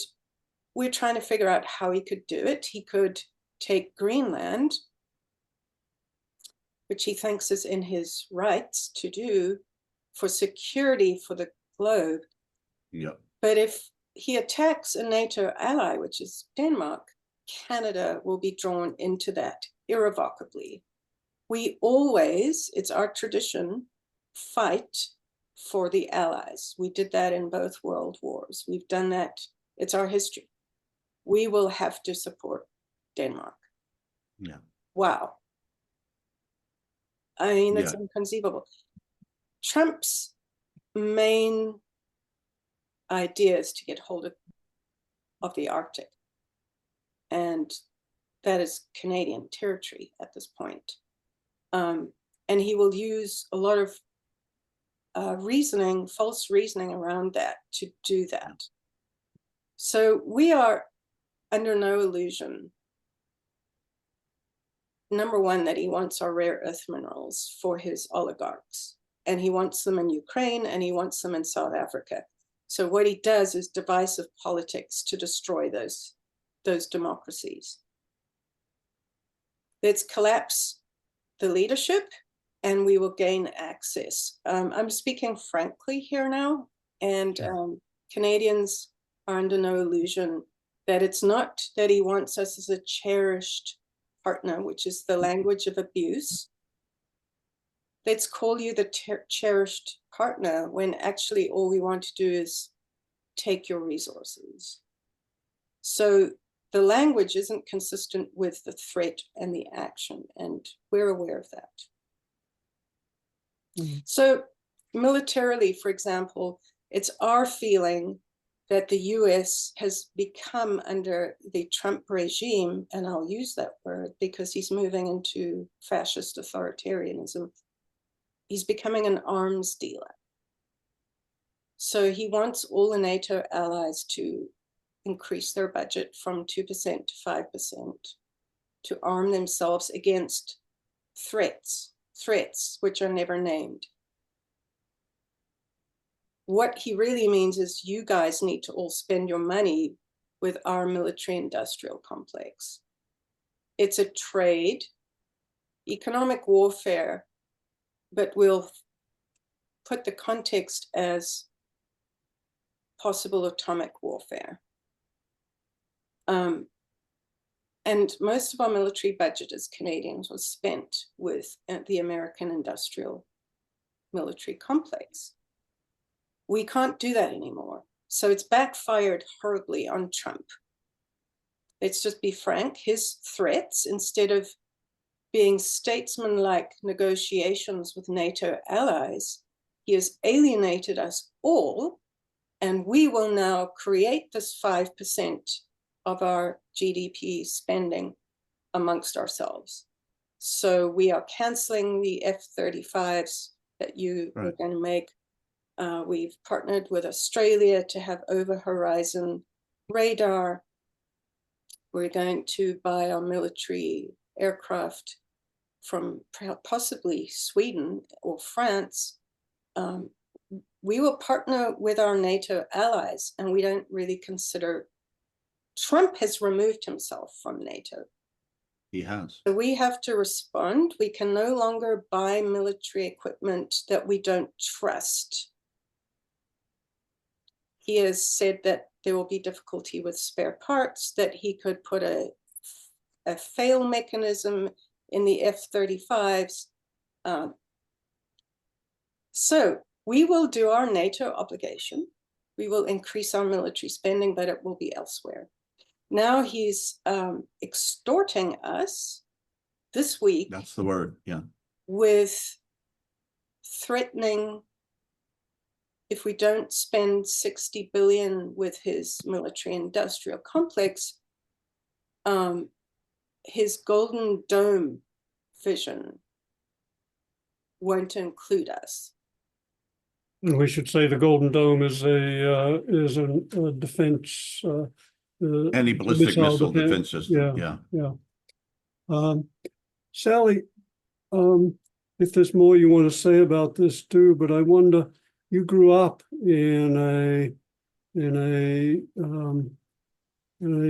we're trying to figure out how he could do it. He could take Greenland, which he thinks is in his rights to do for security for the globe.
Yep.
But if he attacks a NATO ally, which is Denmark, Canada will be drawn into that irrevocably. We always, it's our tradition, fight for the allies. We did that in both world wars. We've done that. It's our history. We will have to support Denmark.
Yeah.
Wow. I mean, it's
Yeah.
inconceivable. Trump's main idea is to get hold of the Arctic. And that is Canadian territory at this point. And he will use a lot of false reasoning around that to do that. So we are under no illusion, number one, that he wants our rare earth minerals for his oligarchs. And he wants them in Ukraine and he wants them in South Africa. So what he does is divisive politics to destroy those democracies. Let's collapse the leadership and we will gain access. I'm speaking frankly here now, and Canadians are under no illusion that it's not that he wants us as a cherished partner, which is the language of abuse. Let's call you the cherished partner when actually all we want to do is take your resources. So the language isn't consistent with the threat and the action, and we're aware of that. Mm-hmm. So militarily, for example, it's our feeling that the US has become, under the Trump regime, and I'll use that word because he's moving into fascist authoritarianism, he's becoming an arms dealer. So he wants all the NATO allies to increase their budget from 2% to 5%, to arm themselves against threats which are never named. What he really means is you guys need to all spend your money with our military industrial complex. It's a trade, economic warfare, but we'll put the context as possible atomic warfare. And most of our military budget as Canadians was spent with the American industrial military complex. We can't do that anymore. So it's backfired horribly on Trump. let's just be frank, his threats, instead of being statesman-like negotiations with NATO allies, he has alienated us all, and we will now create this 5% of our GDP spending amongst ourselves. So we are canceling the F-35s that you were going to make. We've partnered with Australia to have over-horizon radar. We're going to buy our military aircraft from possibly Sweden or France. We will partner with our NATO allies, and we don't really consider. Trump has removed himself from NATO.
He has.
So we have to respond. We can no longer buy military equipment that we don't trust. He has said that there will be difficulty with spare parts, that he could put a fail mechanism in the F-35s. So we will do our NATO obligation. We will increase our military spending, but it will be elsewhere. Now he's extorting us this week.
That's the word, yeah.
With threatening, if we don't spend 60 billion with his military industrial complex, his Golden Dome vision won't include us.
And we should say the Golden Dome is a defense.
Anti-ballistic missile defense system.
Yeah. Sally, if there's more you want to say about this too, but I wonder, you grew up in a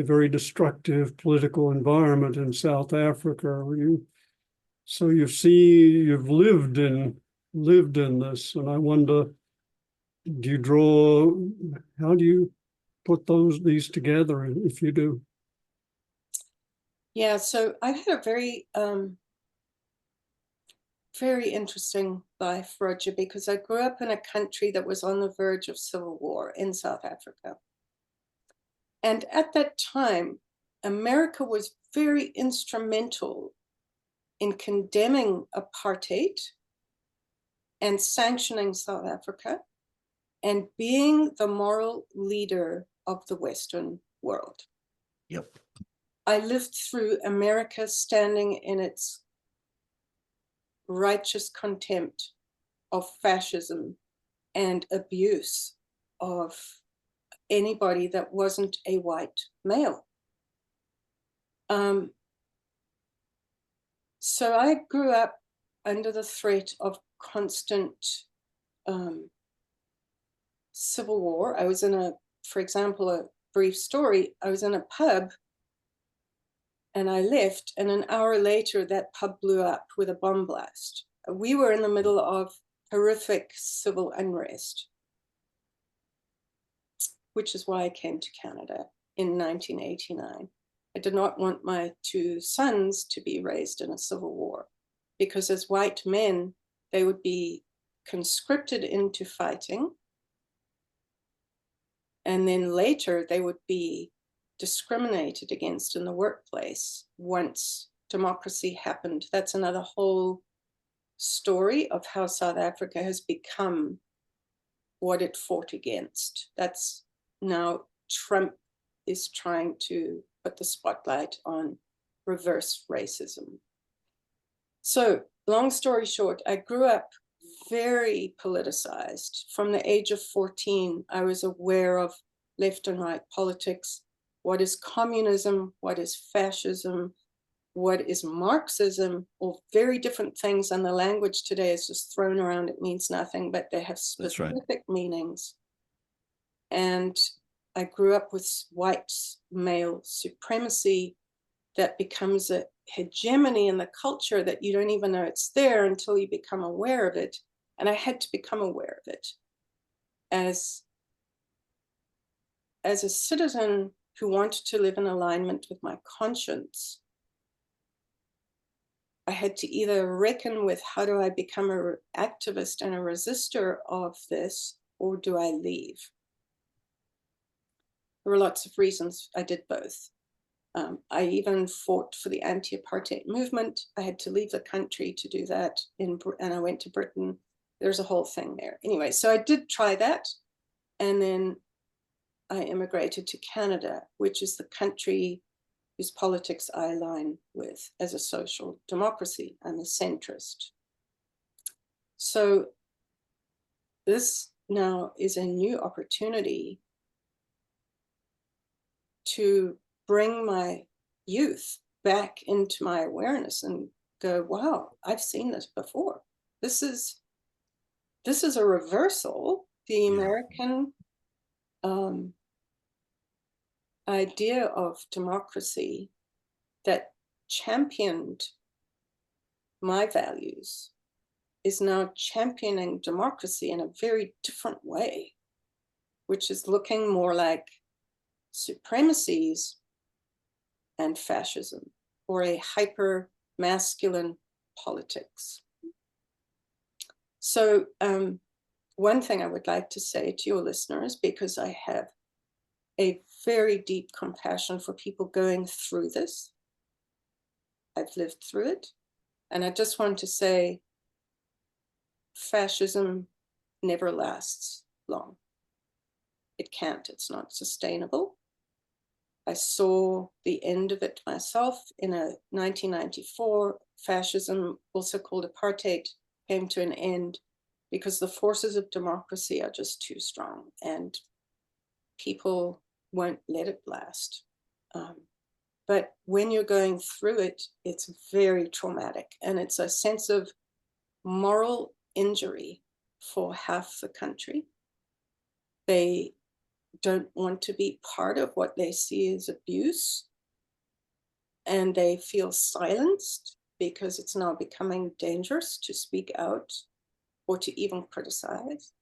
very destructive political environment in South Africa. You've lived in this, and I wonder, how do you put these together, if you do?
Yeah, so I've had a very, very interesting life, Roger, because I grew up in a country that was on the verge of civil war in South Africa. And at that time, America was very instrumental in condemning apartheid and sanctioning South Africa and being the moral leader of the Western world.
Yep.
I lived through America standing in its righteous contempt of fascism and abuse of anybody that wasn't a white male. So I grew up under the threat of constant civil war. I was for example, a brief story, I was in a pub and I left, and an hour later that pub blew up with a bomb blast. We were in the middle of horrific civil unrest, which is why I came to Canada in 1989. I did not want my two sons to be raised in a civil war, because as white men, they would be conscripted into fighting. And then later they would be discriminated against in the workplace once democracy happened. That's another whole story of how South Africa has become what it fought against. That's now Trump is trying to put the spotlight on reverse racism. So long story short, I grew up very politicized. From the age of 14, I was aware of left and right politics. What is communism? What is fascism? What is Marxism? All very different things, and the language today is just thrown around. It means nothing, but they have specific meanings. And I grew up with white male supremacy that becomes a hegemony in the culture that you don't even know it's there until you become aware of it. And I had to become aware of it as a citizen who wanted to live in alignment with my conscience. I had to either reckon with, how do I become an activist and a resistor of this, or do I leave? There were lots of reasons I did both. I even fought for the anti-apartheid movement. I had to leave the country to do that, and I went to Britain. There's a whole thing there. Anyway, so I did try that. And then I immigrated to Canada, which is the country whose politics I align with as a social democracy. I'm a centrist. So this now is a new opportunity to bring my youth back into my awareness and go, wow, I've seen this before. This is a reversal. The American idea of democracy that championed my values is now championing democracy in a very different way, which is looking more like supremacies and fascism, or a hyper masculine politics. So one thing I would like to say to your listeners, because I have a very deep compassion for people going through this. I've lived through it. And I just want to say, fascism never lasts long. It can't, it's not sustainable. I saw the end of it myself in 1994. Fascism, also called apartheid, came to an end because the forces of democracy are just too strong and people won't let it last. But when you're going through it, it's very traumatic, and it's a sense of moral injury for half the country. They don't want to be part of what they see as abuse, and they feel silenced because it's now becoming dangerous to speak out or to even criticize.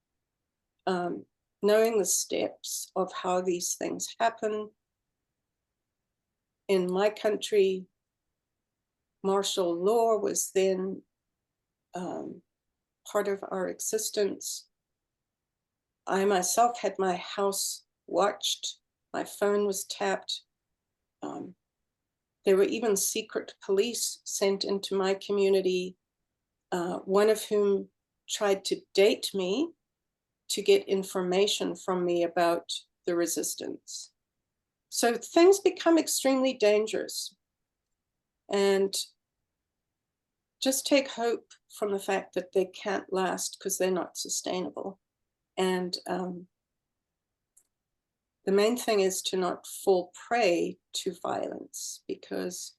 Knowing the steps of how these things happen. In my country, martial law was then part of our existence. I myself had my house watched, my phone was tapped. There were even secret police sent into my community, one of whom tried to date me to get information from me about the resistance. So things become extremely dangerous. And just take hope from the fact that they can't last because they're not sustainable. And the main thing is to not fall prey to violence, because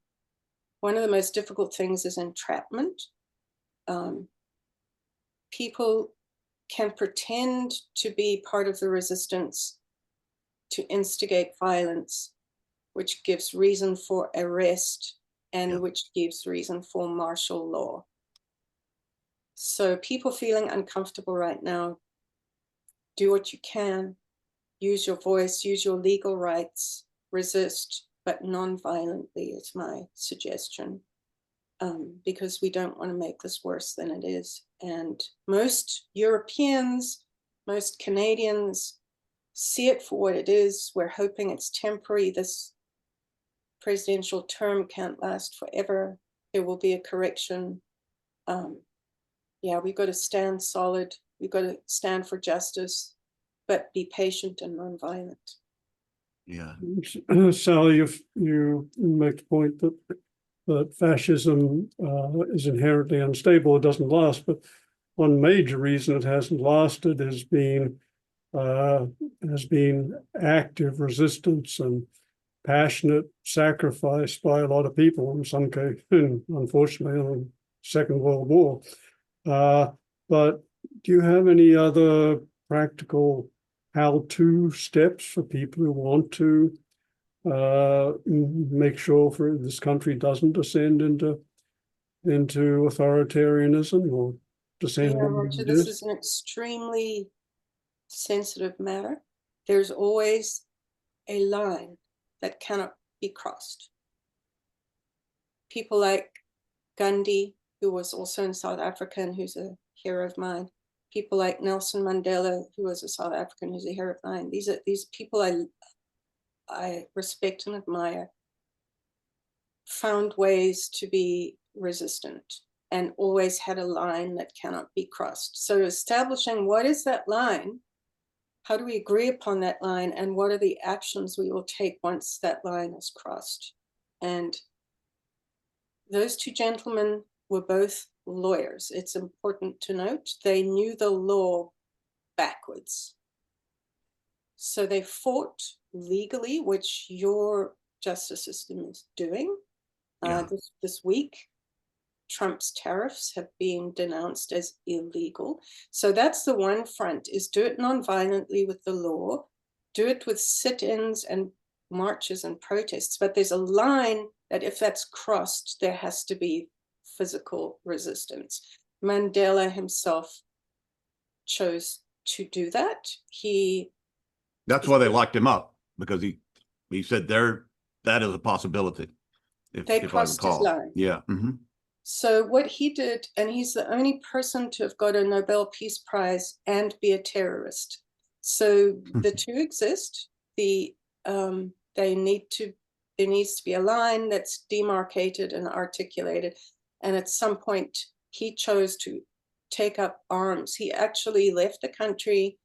one of the most difficult things is entrapment. People can pretend to be part of the resistance to instigate violence, which gives reason for arrest and which gives reason for martial law. So people feeling uncomfortable right now, do what you can, use your voice, use your legal rights, resist, but non-violently is my suggestion, because we don't want to make this worse than it is. And most Europeans, most Canadians see it for what it is. We're hoping it's temporary. This presidential term can't last forever. There will be a correction. We've got to stand solid. We've got to stand for justice, but be patient and nonviolent.
Yeah.
Sally, you make the point that fascism is inherently unstable. It doesn't last, but one major reason it hasn't lasted has been active resistance and passionate sacrifice by a lot of people, in some cases, unfortunately, in the Second World War. But do you have any other practical how-to steps for people who want to make sure for this country doesn't descend into authoritarianism or descend into
Roger, this is an extremely sensitive matter. There's always a line that cannot be crossed. People like Gandhi, who was also in South Africa and who's a hero of mine. People like Nelson Mandela, who was a South African, who's a hero of mine. These people I respect and admire. found ways to be resistant and always had a line that cannot be crossed. So establishing what is that line, how do we agree upon that line, and what are the actions we will take once that line is crossed? And those two gentlemen were both lawyers. It's important to note they knew the law backwards. So they fought legally, which your justice system is doing. This week, Trump's tariffs have been denounced as illegal. So that's the one front, is do it non-violently with the law, do it with sit-ins and marches and protests. But there's a line that if that's crossed, there has to be physical resistance. Mandela himself chose to do that.
That's why they locked him up, because he said that is a possibility.
If I recall. His line.
Yeah. Mm-hmm.
So what he did, and he's the only person to have got a Nobel Peace Prize and be a terrorist. So the two exist. There needs to be a line that's demarcated and articulated. And at some point, he chose to take up arms. He actually left the country.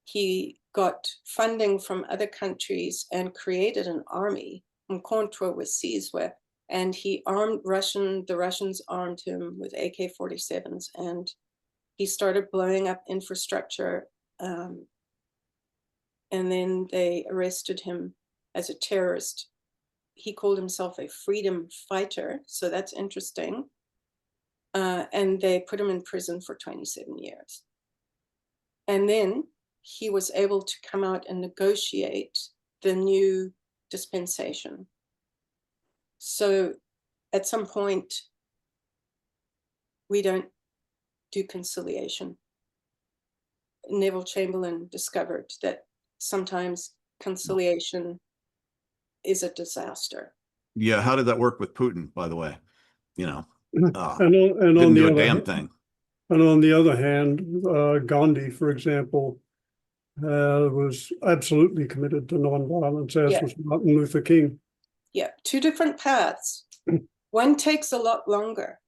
He got funding from other countries and created an army. Contra was seized with, and he armed the Russians armed him with AK-47s, and he started blowing up infrastructure. And then they arrested him as a terrorist. He called himself a freedom fighter, so that's interesting. And they put him in prison for 27 years. And then he was able to come out and negotiate the new dispensation. So at some point, we don't do conciliation. Neville Chamberlain discovered that sometimes conciliation is a disaster.
Yeah, how did that work with Putin, by the way?
And
didn't
on
do
the
a damn thing.
And on the other hand, Gandhi, for example, was absolutely committed to nonviolence, as was Martin Luther King.
Yeah, two different paths. One takes a lot longer,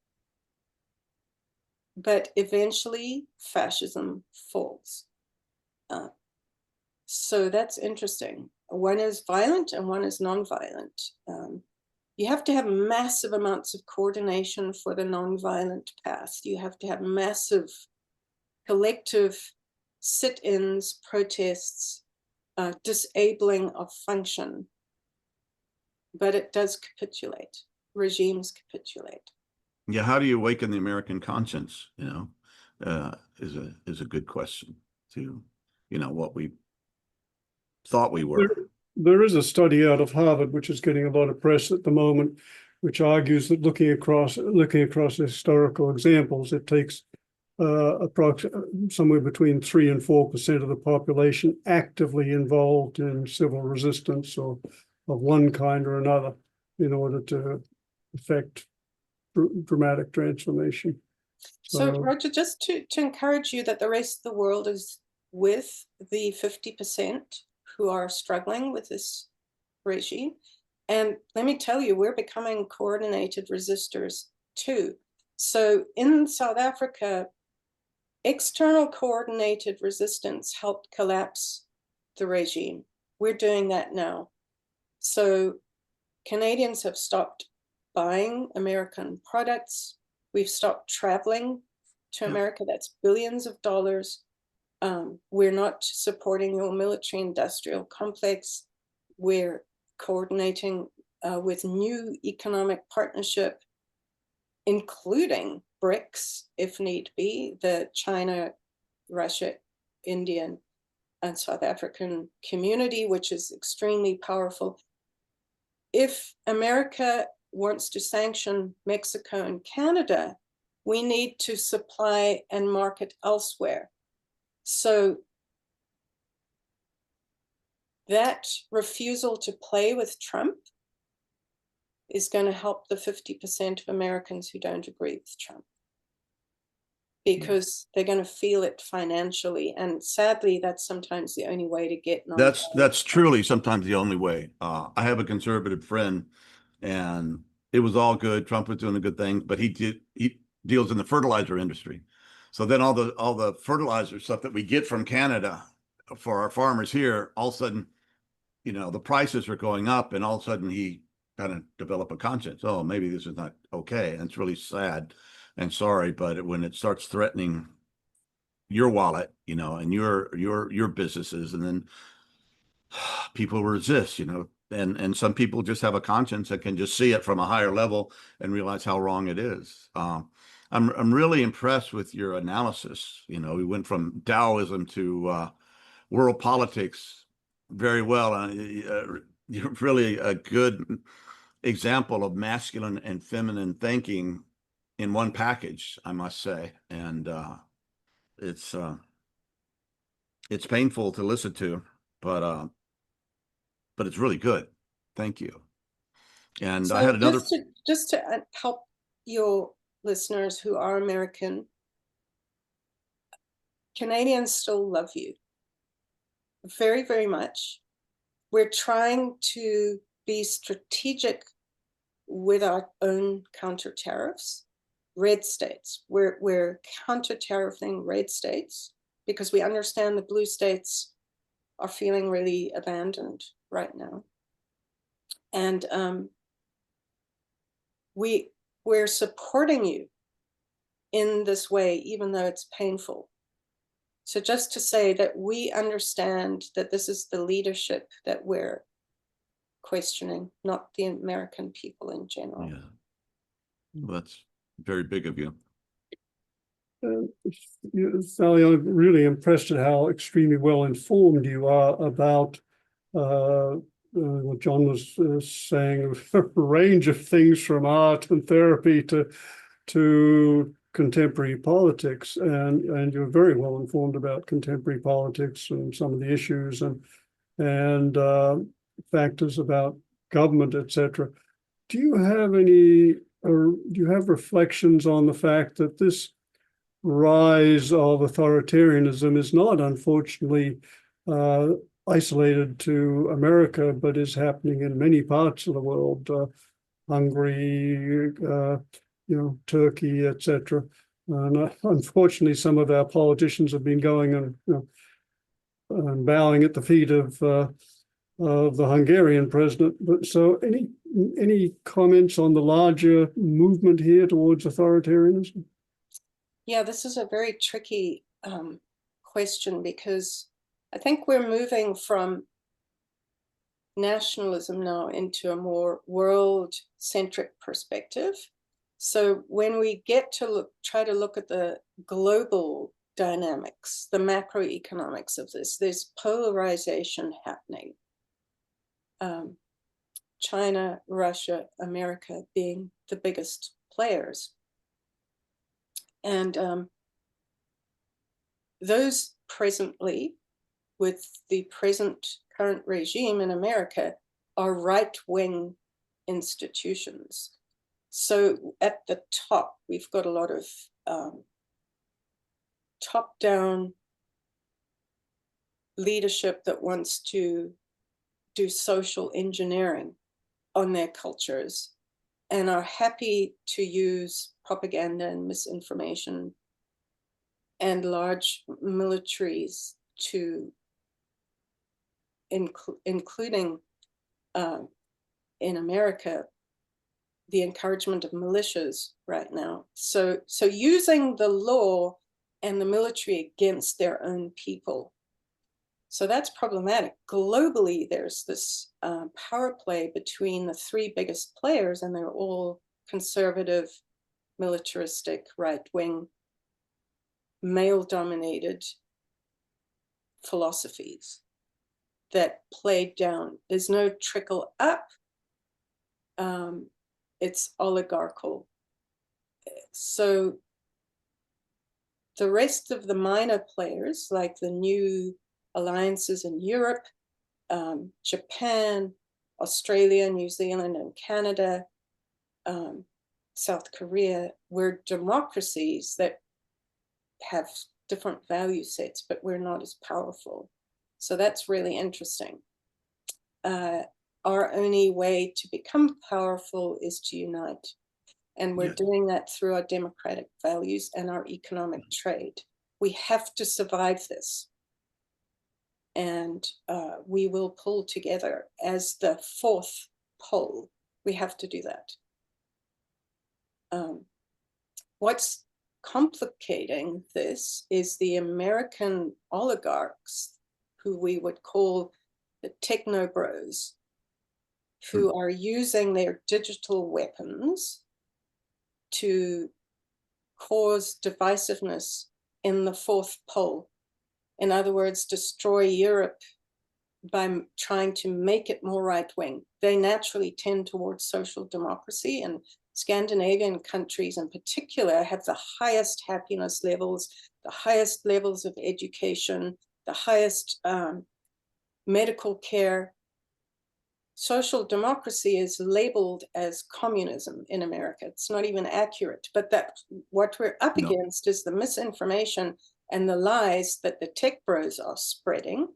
but eventually fascism falls. So that's interesting. One is violent and one is nonviolent. You have to have massive amounts of coordination for the nonviolent path. You have to have massive collective sit-ins, protests, disabling of function. But it does capitulate. Regimes capitulate.
Yeah, how do you awaken the American conscience? Is a good question to, what we thought we were.
There is a study out of Harvard which is getting a lot of press at the moment, which argues that looking across historical examples, it takes approximately somewhere between 3 and 4% of the population actively involved in civil resistance or of one kind or another in order to effect dramatic transformation.
So Roger, just to encourage you that the rest of the world is with the 50% who are struggling with this regime. And let me tell you, we're becoming coordinated resistors too. So in South Africa, external coordinated resistance helped collapse the regime. We're doing that now. So Canadians have stopped buying American products. We've stopped traveling to America. That's billions of dollars. We're not supporting your military industrial complex. We're coordinating with new economic partnership, including BRICS, if need be, the China, Russia, Indian, and South African community, which is extremely powerful. If America wants to sanction Mexico and Canada, we need to supply and market elsewhere. So that refusal to play with Trump is going to help the 50% of Americans who don't agree with Trump, because they're going to feel it financially. And sadly, that's sometimes the only way to get
That's truly sometimes the only way. I have a conservative friend and it was all good. Trump was doing the good things, but he deals in the fertilizer industry. So then all the fertilizer stuff that we get from Canada for our farmers here, all of a sudden, the prices are going up, and all of a sudden he kind of developed a conscience. Oh, maybe this is not okay. And it's really sad and sorry, but when it starts threatening your wallet, and your businesses, and then people resist, and some people just have a conscience that can just see it from a higher level and realize how wrong it is. I'm really impressed with your analysis. We went from Daoism to world politics very well. You're really a good example of masculine and feminine thinking in one package, I must say. And it's painful to listen to, but it's really good. Thank you. And I had another.
Just to help your listeners who are American, Canadians still love you very, very much. We're trying to be strategic with our own counter tariffs. Red states, we're counter tariffing red states because we understand the blue states are feeling really abandoned right now. And we're supporting you in this way, even though it's painful. So just to say that we understand that this is the leadership that we're questioning, not the American people in general.
Yeah, well, that's very big of you.
Sally, I'm really impressed at how extremely well informed you are about what John was saying, a range of things from art and therapy to contemporary politics, and you're very well informed about contemporary politics and some of the issues and factors about government, etc. Do you have reflections on the fact that this rise of authoritarianism is not, unfortunately, isolated to America, but is happening in many parts of the world, Hungary, Turkey, etc. And unfortunately, some of our politicians have been going and bowing at the feet of the Hungarian president. But so, any comments on the larger movement here towards authoritarianism?
Yeah, this is a very tricky question because I think we're moving from nationalism now into a more world-centric perspective. So when we get to try to look at the global dynamics, the macroeconomics of this, there's polarization happening. China, Russia, America being the biggest players. And those presently, with the current regime in America, are right-wing institutions. So at the top, we've got a lot of top-down leadership that wants to do social engineering on their cultures and are happy to use propaganda and misinformation and large militaries to including in America the encouragement of militias right now. So using the law and the military against their own people. So that's problematic. Globally, there's this power play between the three biggest players, and they're all conservative, militaristic, right-wing, male-dominated philosophies that play down. There's no trickle up. It's oligarchical. So the rest of the minor players, like the new alliances in Europe, Japan, Australia, New Zealand, and Canada, South Korea, we're democracies that have different value sets, but we're not as powerful. So that's really interesting. our only way to become powerful is to unite. And we're doing that through our democratic values and our economic trade. We have to survive this. And we will pull together as the fourth pole. We have to do that. What's complicating this is the American oligarchs, who we would call the techno bros, who are using their digital weapons to cause divisiveness in the fourth pole. In other words, destroy Europe by trying to make it more right-wing. They naturally tend towards social democracy, and Scandinavian countries in particular have the highest happiness levels, the highest levels of education, the highest medical care. Social democracy is labeled as communism in America. It's not even accurate, but that what we're up against is the misinformation and the lies that the tech bros are spreading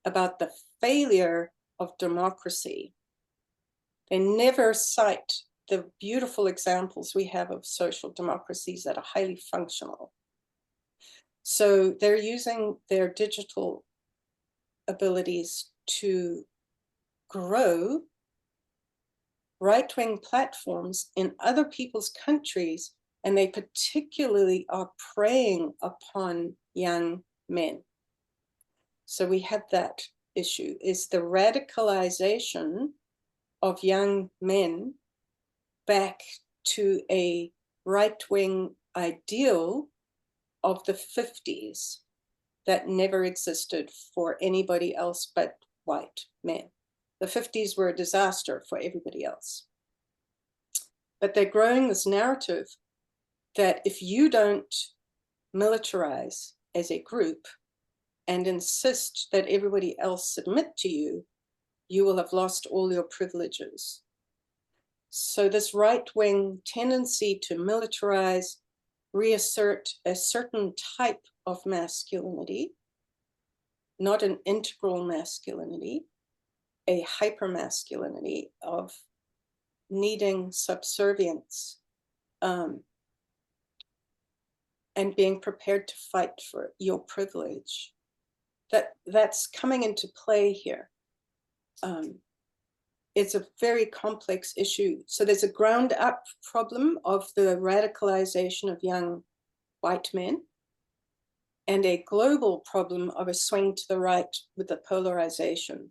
about the failure of democracy. They never cite the beautiful examples we have of social democracies that are highly functional. So they're using their digital abilities to grow right-wing platforms in other people's countries, and they particularly are preying upon young men. So we have that issue, is the radicalization of young men back to a right-wing ideal of the 50s that never existed for anybody else but white men. The 50s were a disaster for everybody else. But they're growing this narrative that if you don't militarize as a group and insist that everybody else submit to you, you will have lost all your privileges. So this right-wing tendency to militarize, reassert a certain type of masculinity, not an integral masculinity, a hypermasculinity of needing subservience, and being prepared to fight for your privilege. That's coming into play here. It's a very complex issue. So there's a ground up problem of the radicalization of young white men, and a global problem of a swing to the right with the polarization.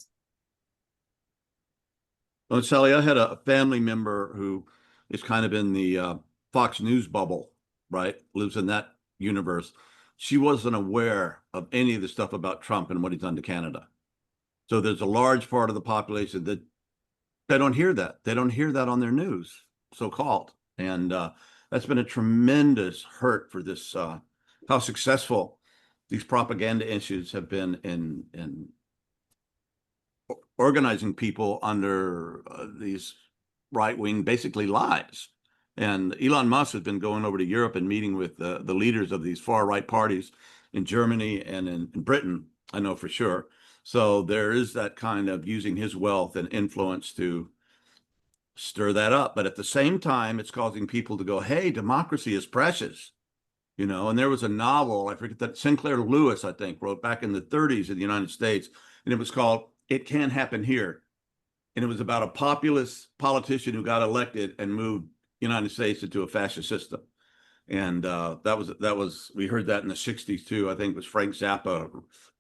Well, Sally, I had a family member who is kind of in the Fox News bubble, right? Lives in that universe. She wasn't aware of any of the stuff about Trump and what he's done to Canada. So there's a large part of the population that they don't hear that. They don't hear that on their news, so-called. And that's been a tremendous hurt for this, how successful these propaganda issues have been in organizing people under these right-wing, basically lies. And Elon Musk has been going over to Europe and meeting with the leaders of these far-right parties in Germany and in Britain, I know for sure. So there is that kind of using his wealth and influence to stir that up. But at the same time, it's causing people to go, hey, democracy is precious. You know, and there was a novel, I forget that Sinclair Lewis, I think, wrote back in the 30s in the United States, and it was called It Can't Happen Here. And it was about a populist politician who got elected and moved the United States into a fascist system. And that was we heard that in the 60s too. I think it was Frank Zappa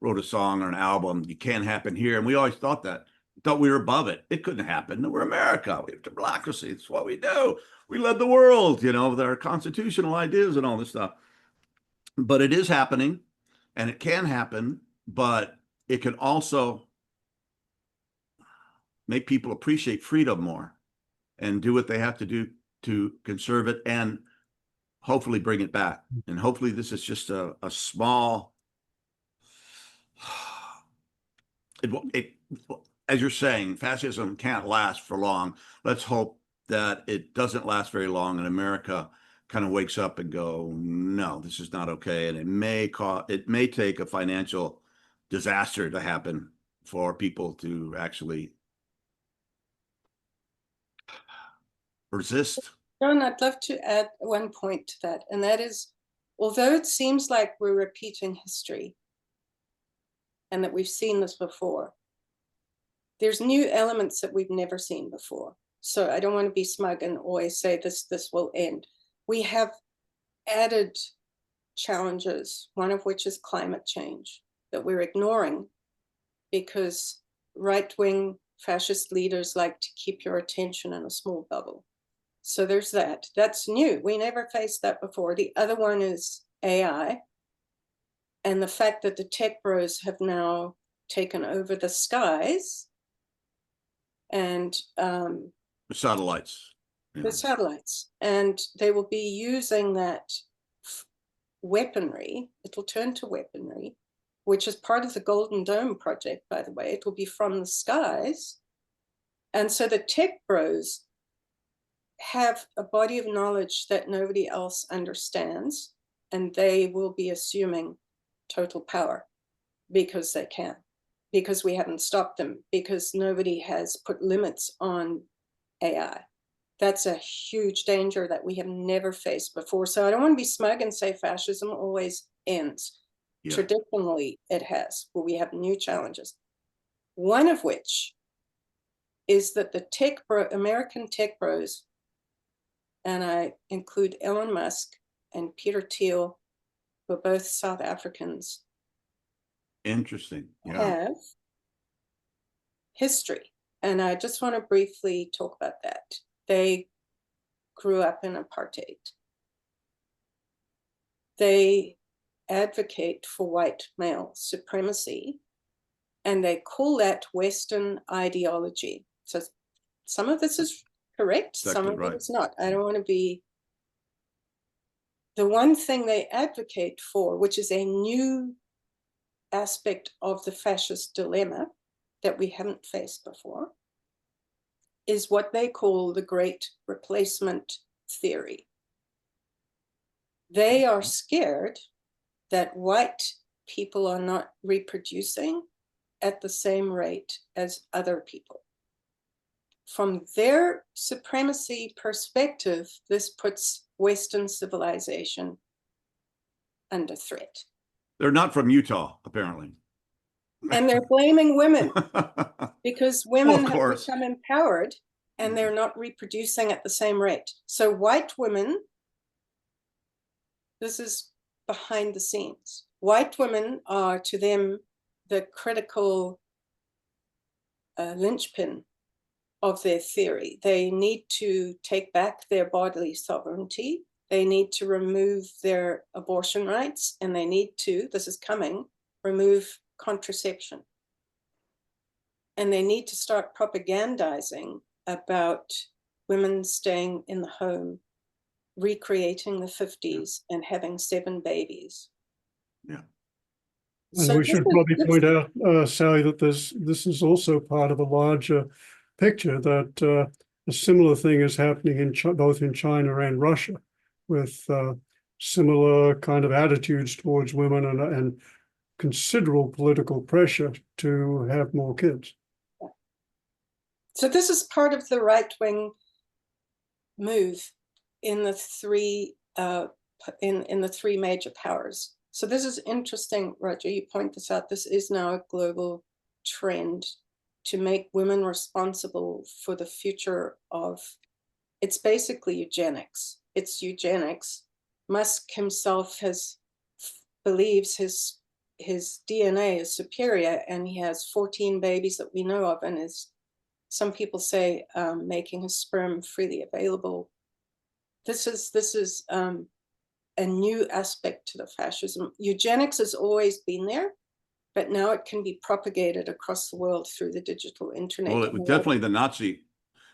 wrote a song or an album, It Can't Happen Here. And we always thought that. We thought we were above it. It couldn't happen. We're America. We have democracy. It's what we do. We led the world, you know, with our constitutional ideas and all this stuff. But it is happening, and it can happen, but it can also make people appreciate freedom more and do what they have to do to conserve it and hopefully bring it back. And hopefully this is just a small, as you're saying, fascism can't last for long. Let's hope that it doesn't last very long and America kind of wakes up and go, no, this is not okay. And it may take a financial disaster to happen for people to actually resist.
John, I'd love to add one point to that, and that is, although it seems like we're repeating history and that we've seen this before, there's new elements that we've never seen before. So I don't want to be smug and always say this will end. We have added challenges, one of which is climate change, that we're ignoring because right-wing fascist leaders like to keep your attention in a small bubble. So there's that. That's new. We never faced that before. The other one is AI, and the fact that the tech bros have now taken over the skies and
The satellites.
the satellites, and they will be using that weaponry. It'll turn to weaponry, which is part of the Golden Dome project, by the way. It will be from the skies. And so the tech bros have a body of knowledge that nobody else understands, and they will be assuming total power because they can, because we haven't stopped them, because nobody has put limits on AI. That's a huge danger that we have never faced before. So I don't want to be smug and say fascism always ends. Yeah. Traditionally, it has, but we have new challenges. One of which is that the American tech bros, and I include Elon Musk and Peter Thiel, who are both South Africans.
Interesting. Yeah.
Have history. And I just want to briefly talk about that. They grew up in apartheid. They advocate for white male supremacy, and they call that Western ideology. So some of this is correct, some of it is not. I don't want to be... The one thing they advocate for, which is a new aspect of the fascist dilemma that we haven't faced before, is what they call the Great Replacement Theory. They are scared that white people are not reproducing at the same rate as other people. From their supremacy perspective, this puts Western civilization under threat.
They're not from Utah, apparently.
And they're blaming women because women have become empowered and they're not reproducing at the same rate. So white women, this is behind the scenes. White women are to them the critical linchpin of their theory. They need to take back their bodily sovereignty. They need to remove their abortion rights, and they need to, this is coming, remove contraception. And they need to start propagandizing about women staying in the home, recreating the 50s and having 7 babies.
Yeah.
And so we should probably point out, Sally, that this is also part of a larger picture, that a similar thing is happening in both in China and Russia, with similar kind of attitudes towards women and considerable political pressure to have more kids.
So this is part of the right-wing move in the three in the 3 major powers. So this is interesting, Roger, you point this out. This is now a global trend to make women responsible for the future of, it's basically eugenics. It's eugenics. Musk himself believes his DNA is superior, and he has 14 babies that we know of, and is, some people say, making his sperm freely available. This is a new aspect to the fascism. Eugenics has always been there, but now it can be propagated across the world through the digital internet.
Well, it was definitely the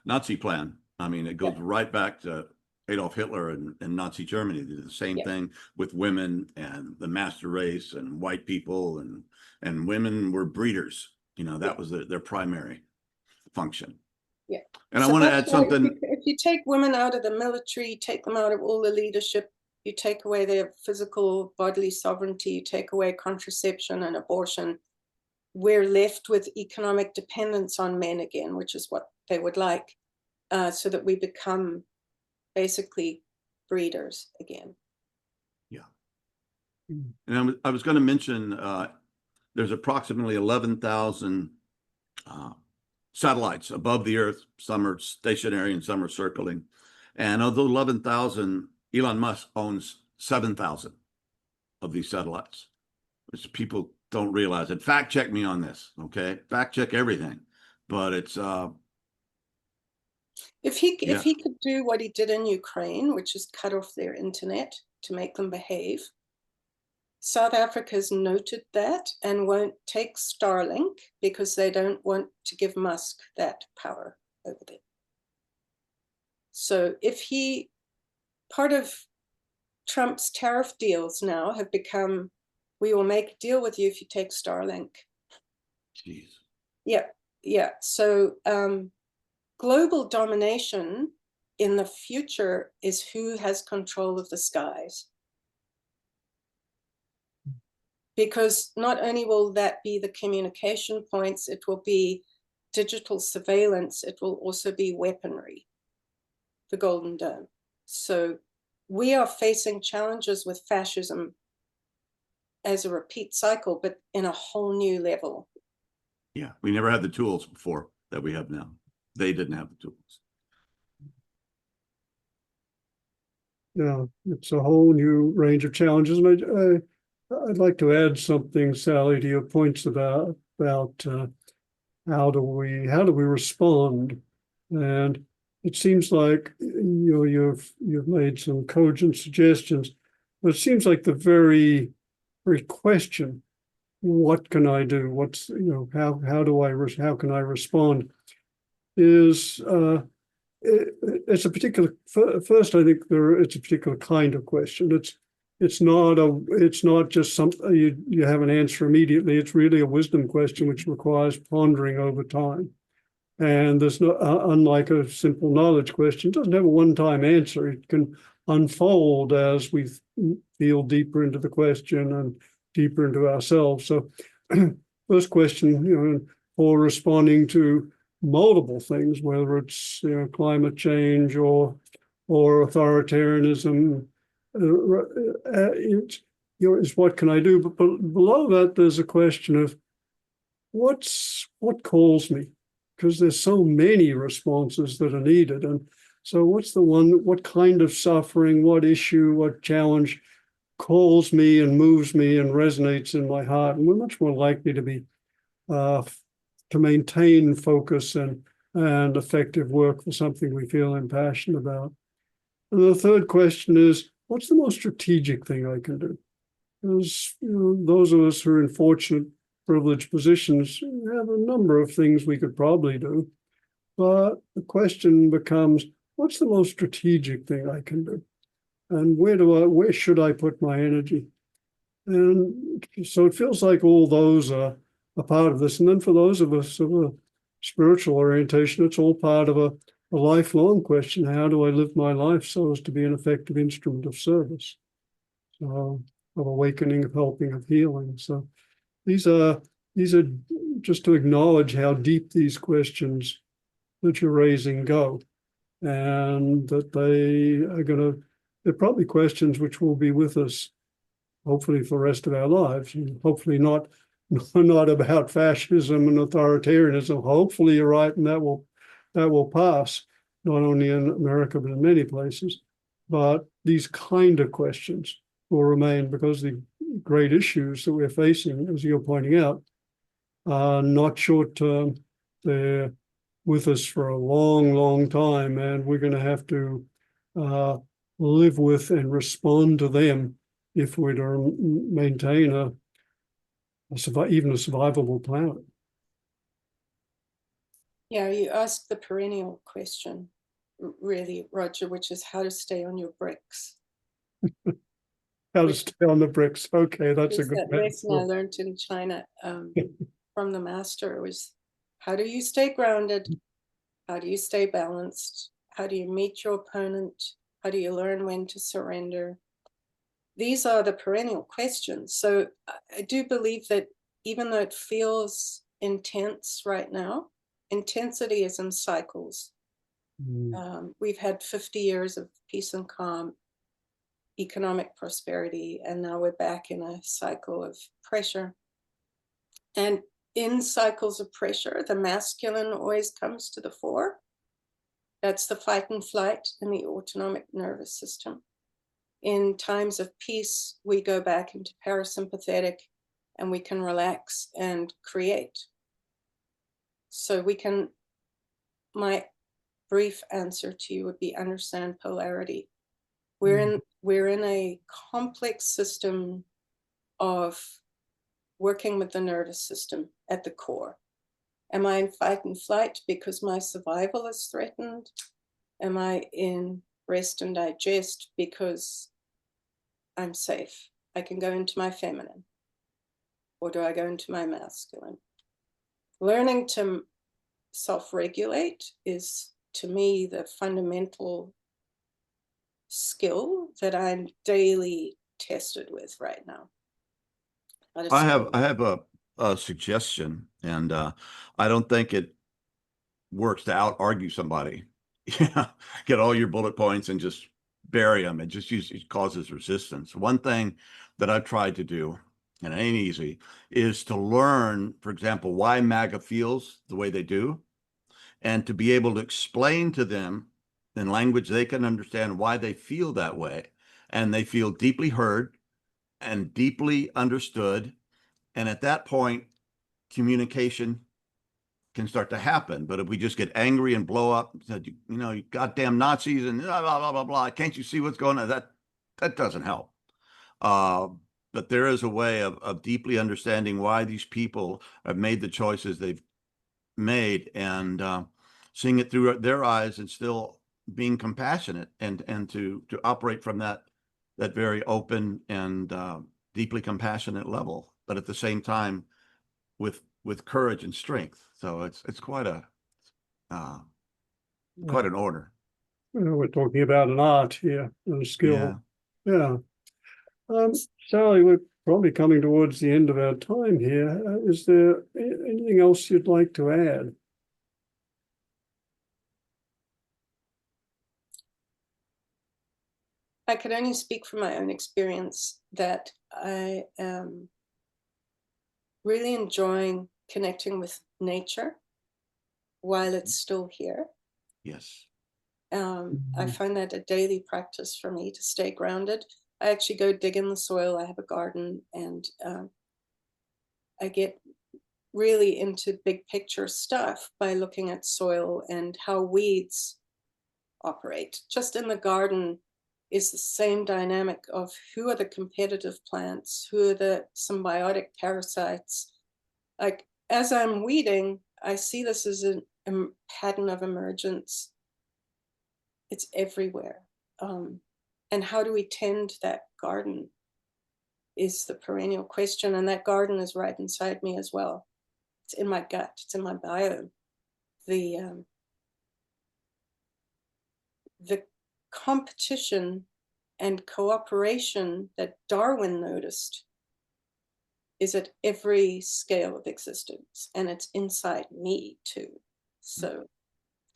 Nazi plan. I mean, it goes right back to Adolf Hitler and Nazi Germany. They did the same thing with women and the master race and white people, and women were breeders. You know, that was their primary function. Yeah. And so I want to add something.
If you take women out of the military, take them out of all the leadership, you take away their physical bodily sovereignty, you take away contraception and abortion, we're left with economic dependence on men again, which is what they would like. so that we become basically breeders again.
Yeah. And I was going to mention there's approximately 11,000 satellites above the Earth. Some are stationary and some are circling. And of those 11,000, Elon Musk owns 7,000 of these satellites, which people don't realize. And fact check me on this, okay? Fact check everything. But it's
if he could do what he did in Ukraine, which is cut off their internet to make them behave, South Africa's noted that and won't take Starlink because they don't want to give Musk that power over there. So part of Trump's tariff deals now have become, we will make a deal with you if you take Starlink.
Jeez.
Yeah. So global domination in the future is who has control of the skies. Because not only will that be the communication points, it will be digital surveillance, it will also be weaponry, the Golden Dome. So we are facing challenges with fascism as a repeat cycle, but in a whole new level.
Yeah, we never had the tools before that we have now. They didn't have the tools.
Yeah, it's a whole new range of challenges. And I'd like to add something, Sally, to your points about how do we respond? And it seems like you've made some cogent suggestions, but it seems like the very question, what can I do? What's how can I respond? Is it's a particular first. I think it's a particular kind of question. It's not just something you have an answer immediately. It's really a wisdom question which requires pondering over time. And there's no unlike a simple knowledge question, it doesn't have a one-time answer. It can unfold as we feel deeper into the question and deeper into ourselves. So, first question, for responding to multiple things, whether it's climate change or authoritarianism, is what can I do? But below that, there's a question of what calls me, because there's so many responses that are needed. And so what kind of suffering, what issue, what challenge calls me and moves me and resonates in my heart? And we're much more likely to be to maintain focus and effective work for something we feel impassioned about. And the third question is, what's the most strategic thing I can do? Because those of us who are in fortunate, privileged positions have a number of things we could probably do. But the question becomes, what's the most strategic thing I can do? And where should I put my energy? And so it feels like all those are a part of this. And then for those of us of a spiritual orientation, it's all part of a lifelong question. How do I live my life so as to be an effective instrument of service, of awakening, of helping, of healing? So these are just to acknowledge how deep these questions that you're raising go, and that they're probably questions which will be with us hopefully for the rest of our lives, and hopefully not about fascism and authoritarianism. Hopefully you're right, and that will pass, not only in America but in many places. But these kind of questions will remain, because the great issues that we're facing, as you're pointing out, are not short term. They're with us for a long, long time, and we're going to have to live with and respond to them if we're to maintain even a survivable planet.
Yeah, you asked the perennial question, really, Roger, which is how to stay on your bricks.
How to stay on the bricks. Okay, that's a good
lesson I learned in China from the master was, how do you stay grounded? How do you stay balanced? How do you meet your opponent? How do you learn when to surrender? These are the perennial questions. So I do believe that even though it feels intense right now, intensity is in cycles. We've had 50 years of peace and calm, economic prosperity, and now we're back in a cycle of pressure. And in cycles of pressure, the masculine always comes to the fore. That's the fight and flight in the autonomic nervous system. In times of peace, we go back into parasympathetic and we can relax and create. So we can, my brief answer to you would be understand polarity. We're in a complex system of working with the nervous system at the core. Am I in fight and flight because my survival is threatened? Am I in rest and digest because I'm safe? I can go into my feminine. Or do I go into my masculine? Learning to self-regulate is, to me, the fundamental skill that I'm daily tested with right now.
I have a suggestion, and I don't think it works to out argue somebody. Yeah, get all your bullet points and just bury them. It causes resistance. One thing that I've tried to do, and it ain't easy, is to learn, for example, why MAGA feels the way they do, and to be able to explain to them in language they can understand why they feel that way. And they feel deeply heard and deeply understood. And at that point, communication can start to happen. But if we just get angry and blow up, said, you goddamn Nazis and blah, blah, blah, blah, blah, can't you see what's going on? That doesn't help. But there is a way of deeply understanding why these people have made the choices they've made, and seeing it through their eyes and still being compassionate and to operate from that very open and deeply compassionate level, but at the same time with courage and strength. So it's quite a quite an order.
We're talking about an art here and a skill.
Yeah.
Sally, we're probably coming towards the end of our time here. Is there anything else you'd like to add?
I could only speak from my own experience that I am really enjoying connecting with nature while it's still here.
Yes.
I find that a daily practice for me to stay grounded. I actually go dig in the soil. I have a garden, and I get really into big picture stuff by looking at soil and how weeds operate. Just in the garden is the same dynamic of who are the competitive plants, who are the symbiotic parasites. Like, as I'm weeding, I see this as a pattern of emergence. It's everywhere. And how do we tend that garden is the perennial question. And that garden is right inside me as well. It's in my gut, it's in my biome. The competition and cooperation that Darwin noticed is at every scale of existence, and it's inside me too. So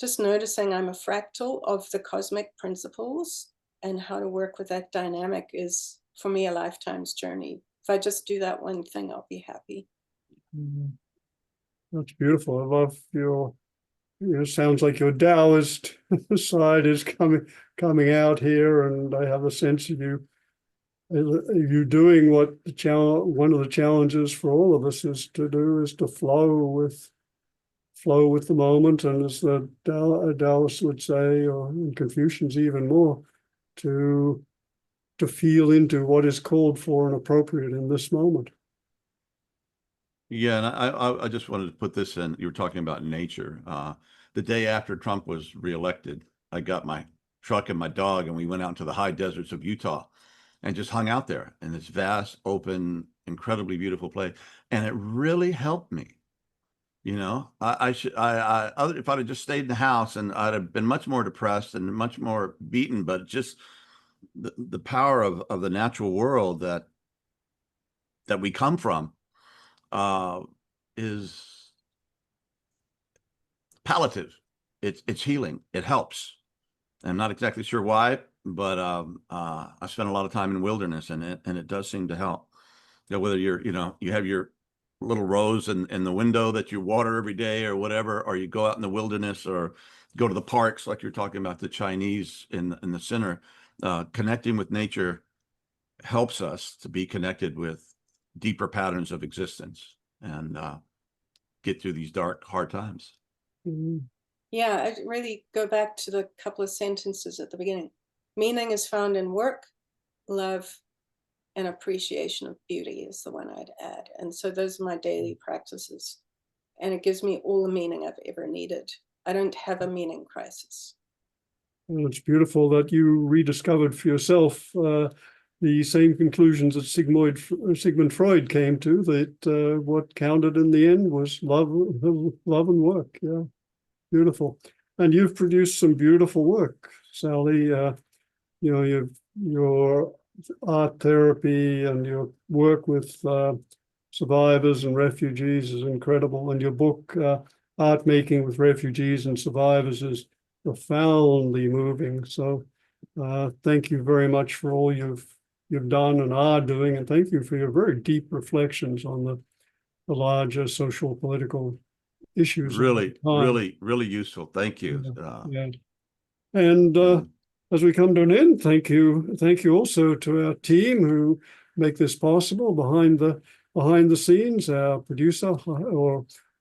just noticing I'm a fractal of the cosmic principles, and how to work with that dynamic is, for me, a lifetime's journey. If I just do that one thing, I'll be happy.
That's beautiful. I love sounds like your Taoist side is coming out here, and I have a sense of you doing what one of the challenges for all of us is to flow with the moment, and as the Taoists would say, or in Confucians even more, to feel into what is called for and appropriate in this moment.
Yeah, and I just wanted to put this in. You were talking about nature. The day after Trump was reelected, I got my truck and my dog, and we went out into the high deserts of Utah and just hung out there in this vast, open, incredibly beautiful place. And it really helped me. If I'd have just stayed in the house, and I'd have been much more depressed and much more beaten, but just the power of the natural world that we come from is palliative. it's healing. It helps. I'm not exactly sure why, but I spent a lot of time in wilderness, and it does seem to help. You know, whether you're, you have your little rose in the window that you water every day or whatever, or you go out in the wilderness or go to the parks, like you're talking about the Chinese in the center. Connecting with nature helps us to be connected with deeper patterns of existence and get through these dark, hard times.
Mm.
Yeah, I really go back to the couple of sentences at the beginning. Meaning is found in work, love, and appreciation of beauty is the one I'd add. And so those are my daily practices. And it gives me all the meaning I've ever needed. I don't have a meaning crisis.
Well, it's beautiful that you rediscovered for yourself the same conclusions that Sigmund Freud came to, that what counted in the end was love and work. Yeah, beautiful. And you've produced some beautiful work, Sally. Your art therapy and your work with survivors and refugees is incredible. And your book, Art Making with Refugees and Survivors, is profoundly moving. So thank you very much for all you've done and are doing. And thank you for your very deep reflections on the larger social political issues.
Really, really, really useful. Thank you.
Yeah. And as we come to an end, thank you also to our team who make this possible behind the scenes, our producer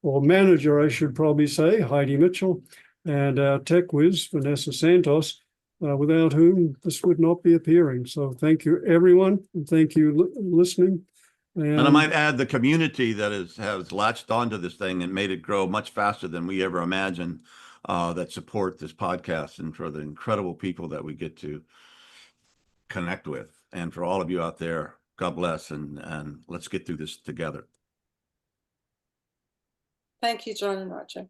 or manager, I should probably say, Heidi Mitchell, and our tech whiz, Vanessa Santos, without whom this would not be appearing. So thank you, everyone, and thank you listening.
And I might add the community that has latched onto this thing and made it grow much faster than we ever imagined, that support this podcast, and for the incredible people that we get to connect with. And for all of you out there, God bless, and let's get through this together.
Thank you, John and Roger.